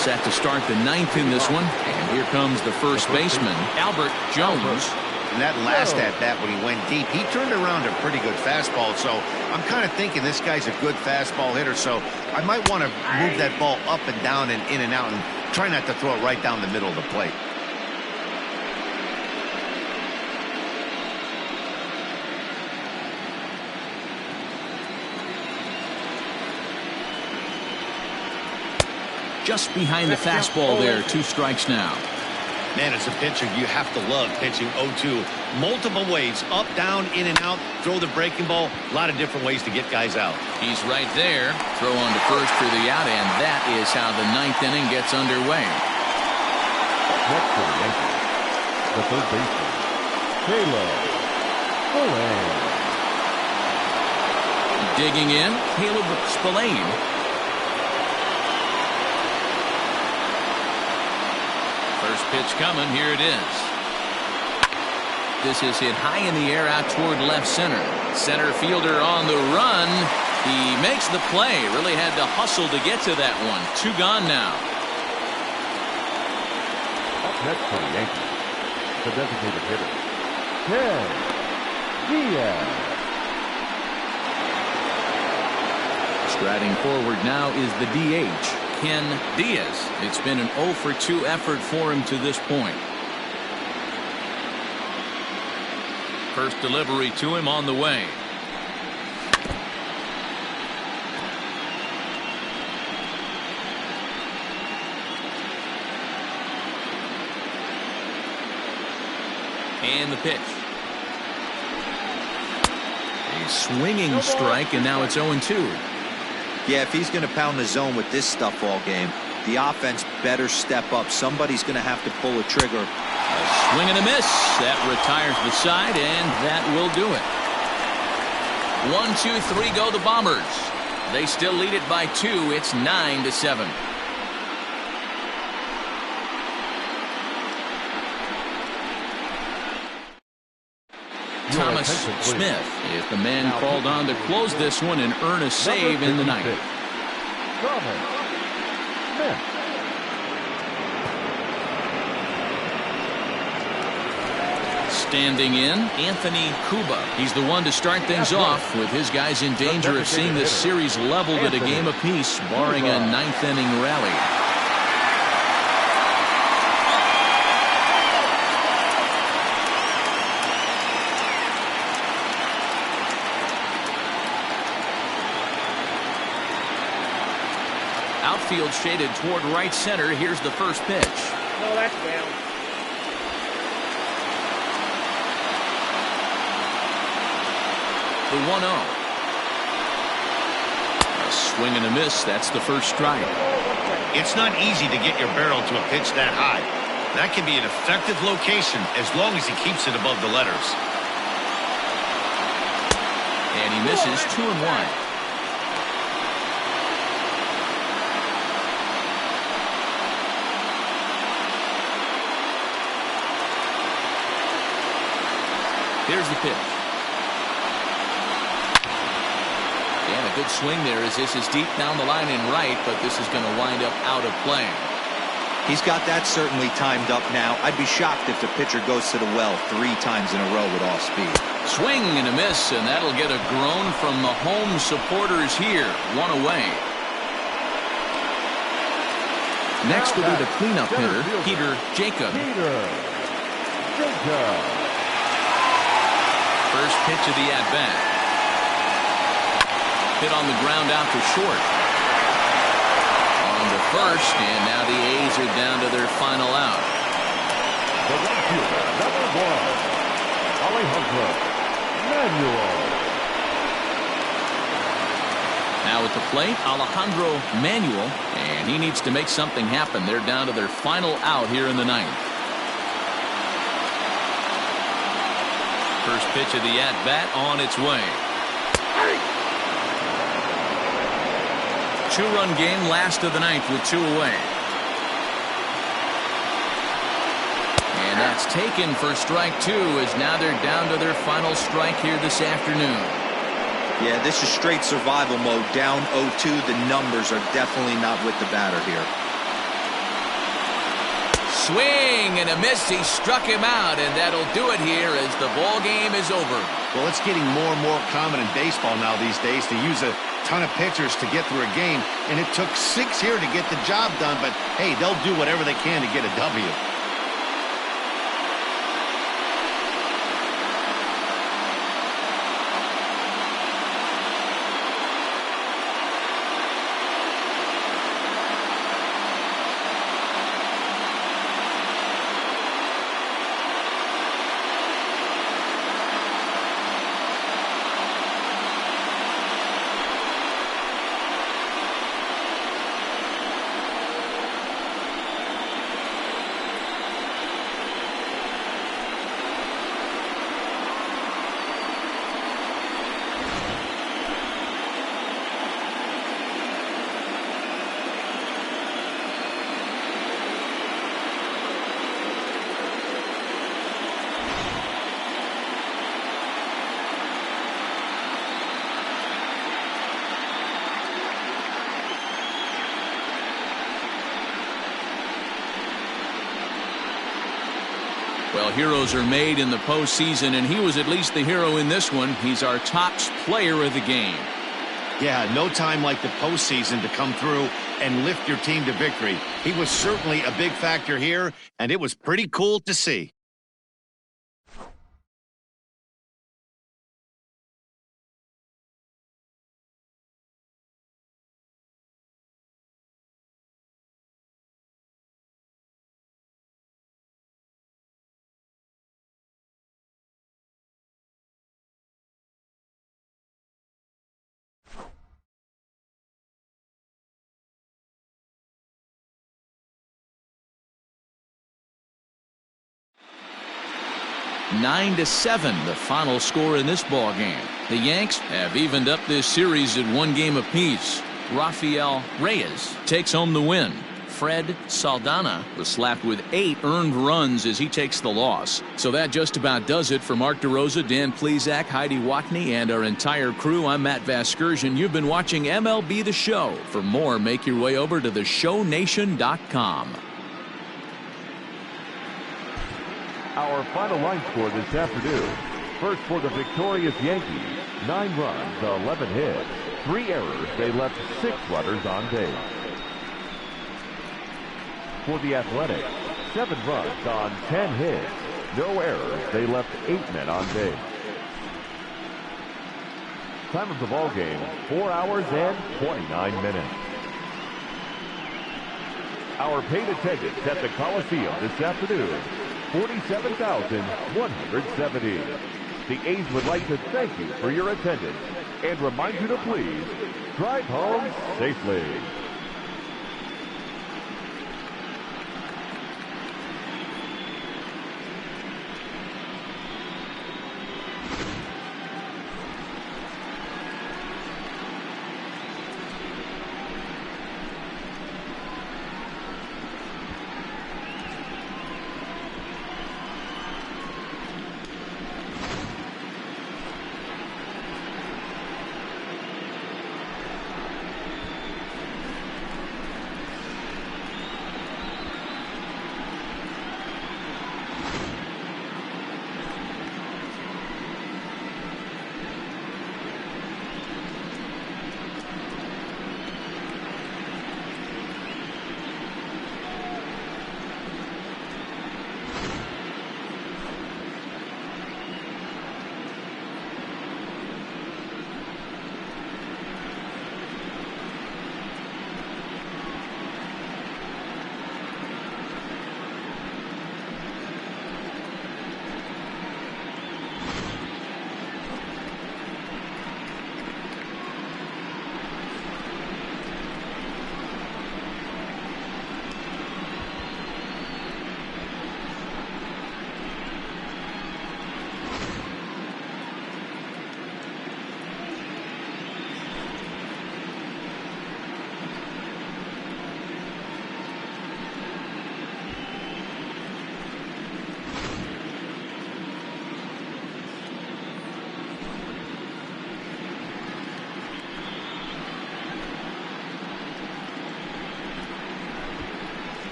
set to start the ninth in this one. And here comes the first baseman, Albert Jones. And that last at-bat when he went deep, he turned around a pretty good fastball. So I'm kind of thinking this guy's a good fastball hitter. So I might want to move that ball up and down and in and out and try not to throw it right down the middle of the plate. Just behind the fastball there. 2 strikes now. Man, as a pitcher, you have to love pitching 0-2. Multiple ways, up, down, in and out, throw the breaking ball. A lot of different ways to get guys out. He's right there. Throw on to first for the out, and that is how the ninth inning gets underway. Next for the Yankees, the third baseman, Caleb Bullard. Digging in, Caleb Spillane. First pitch coming. Here it is. This is hit high in the air out toward left center. Center fielder on the run. He makes the play. Really had to hustle to get to that one. 2 gone now. Up next for the Yankees, the designated hitter, Diaz. Striding forward now is the DH. Ken Diaz. It's been an 0-for-2 effort for him to this point. First delivery to him on the way. And the pitch. A swinging strike, and now it's 0-2. Yeah, if he's going to pound the zone with this stuff all game, the offense better step up. Somebody's going to have to pull a trigger. A swing and a miss. That retires the side, and that will do it. 1, 2, 3 go the Bombers. They still lead it by 2. It's 9-7. Thomas Smith is the man called on to close this one and earn a save in the ninth. Standing in, Anthony Kuba. He's the one to start things off with his guys in danger of seeing this series leveled at a game apiece, barring a ninth inning rally. Outfield shaded toward right center. Here's the first pitch. No, that's down. The 1-0. A swing and a miss. That's the first strike. It's not easy to get your barrel to a pitch that high. That can be an effective location as long as he keeps it above the letters. And he misses. 2-1. Here's the pitch. And a good swing there as this is deep down the line and right, but this is going to wind up out of play. He's got that certainly timed up now. I'd be shocked if the pitcher goes to the well 3 times in a row with off speed. Swing and a miss, and that'll get a groan from the home supporters here. 1 away. Next will be the cleanup hitter, Peter Jacob. First pitch of the at-bat. Hit on the ground out to short. On to first, and now the A's are down to their final out. The right fielder, number 1, Alejandro Mcneil. Now at the plate, Alejandro Mcneil, and he needs to make something happen. They're down to their final out here in the ninth. First pitch of the at-bat on its way. 2-run game, last of the ninth with 2 away. And that's taken for strike 2 as now they're down to their final strike here this afternoon. Yeah, this is straight survival mode. Down 0-2. The numbers are definitely not with the batter here. Swing and a miss. He struck him out, and that'll do it here as the ball game is over. Well, it's getting more and more common in baseball now these days to use a ton of pitchers to get through a game, and it took 6 here to get the job done, but hey, they'll do whatever they can to get a W. Well, heroes are made in the postseason, and he was at least the hero in this one. He's our top player of the game. Yeah, no time like the postseason to come through and lift your team to victory. He was certainly a big factor here, and it was pretty cool to see. (9-7) the final score in this ball game. The Yanks have evened up this series at 1 game apiece. Rafael Reyes takes home the win. Fred Saldana was slapped with 8 earned runs as he takes the loss. So that just about does it for Mark DeRosa, Dan Plesac, Heidi Watney, and our entire crew. I'm Matt Vasgersian. You've been watching MLB The Show. For more, make your way over to theshownation.com. Our final line score this afternoon. First for the victorious Yankees, 9 runs, 11 hits, 3 errors. They left 6 runners on base. For the Athletics, 7 runs on 10 hits, no errors. They left 8 men on base. Time of the ball game, 4 hours and 29 minutes. Our paid attendance at the Coliseum this afternoon, 47,170. The A's would like to thank you for your attendance and remind you to please drive home safely.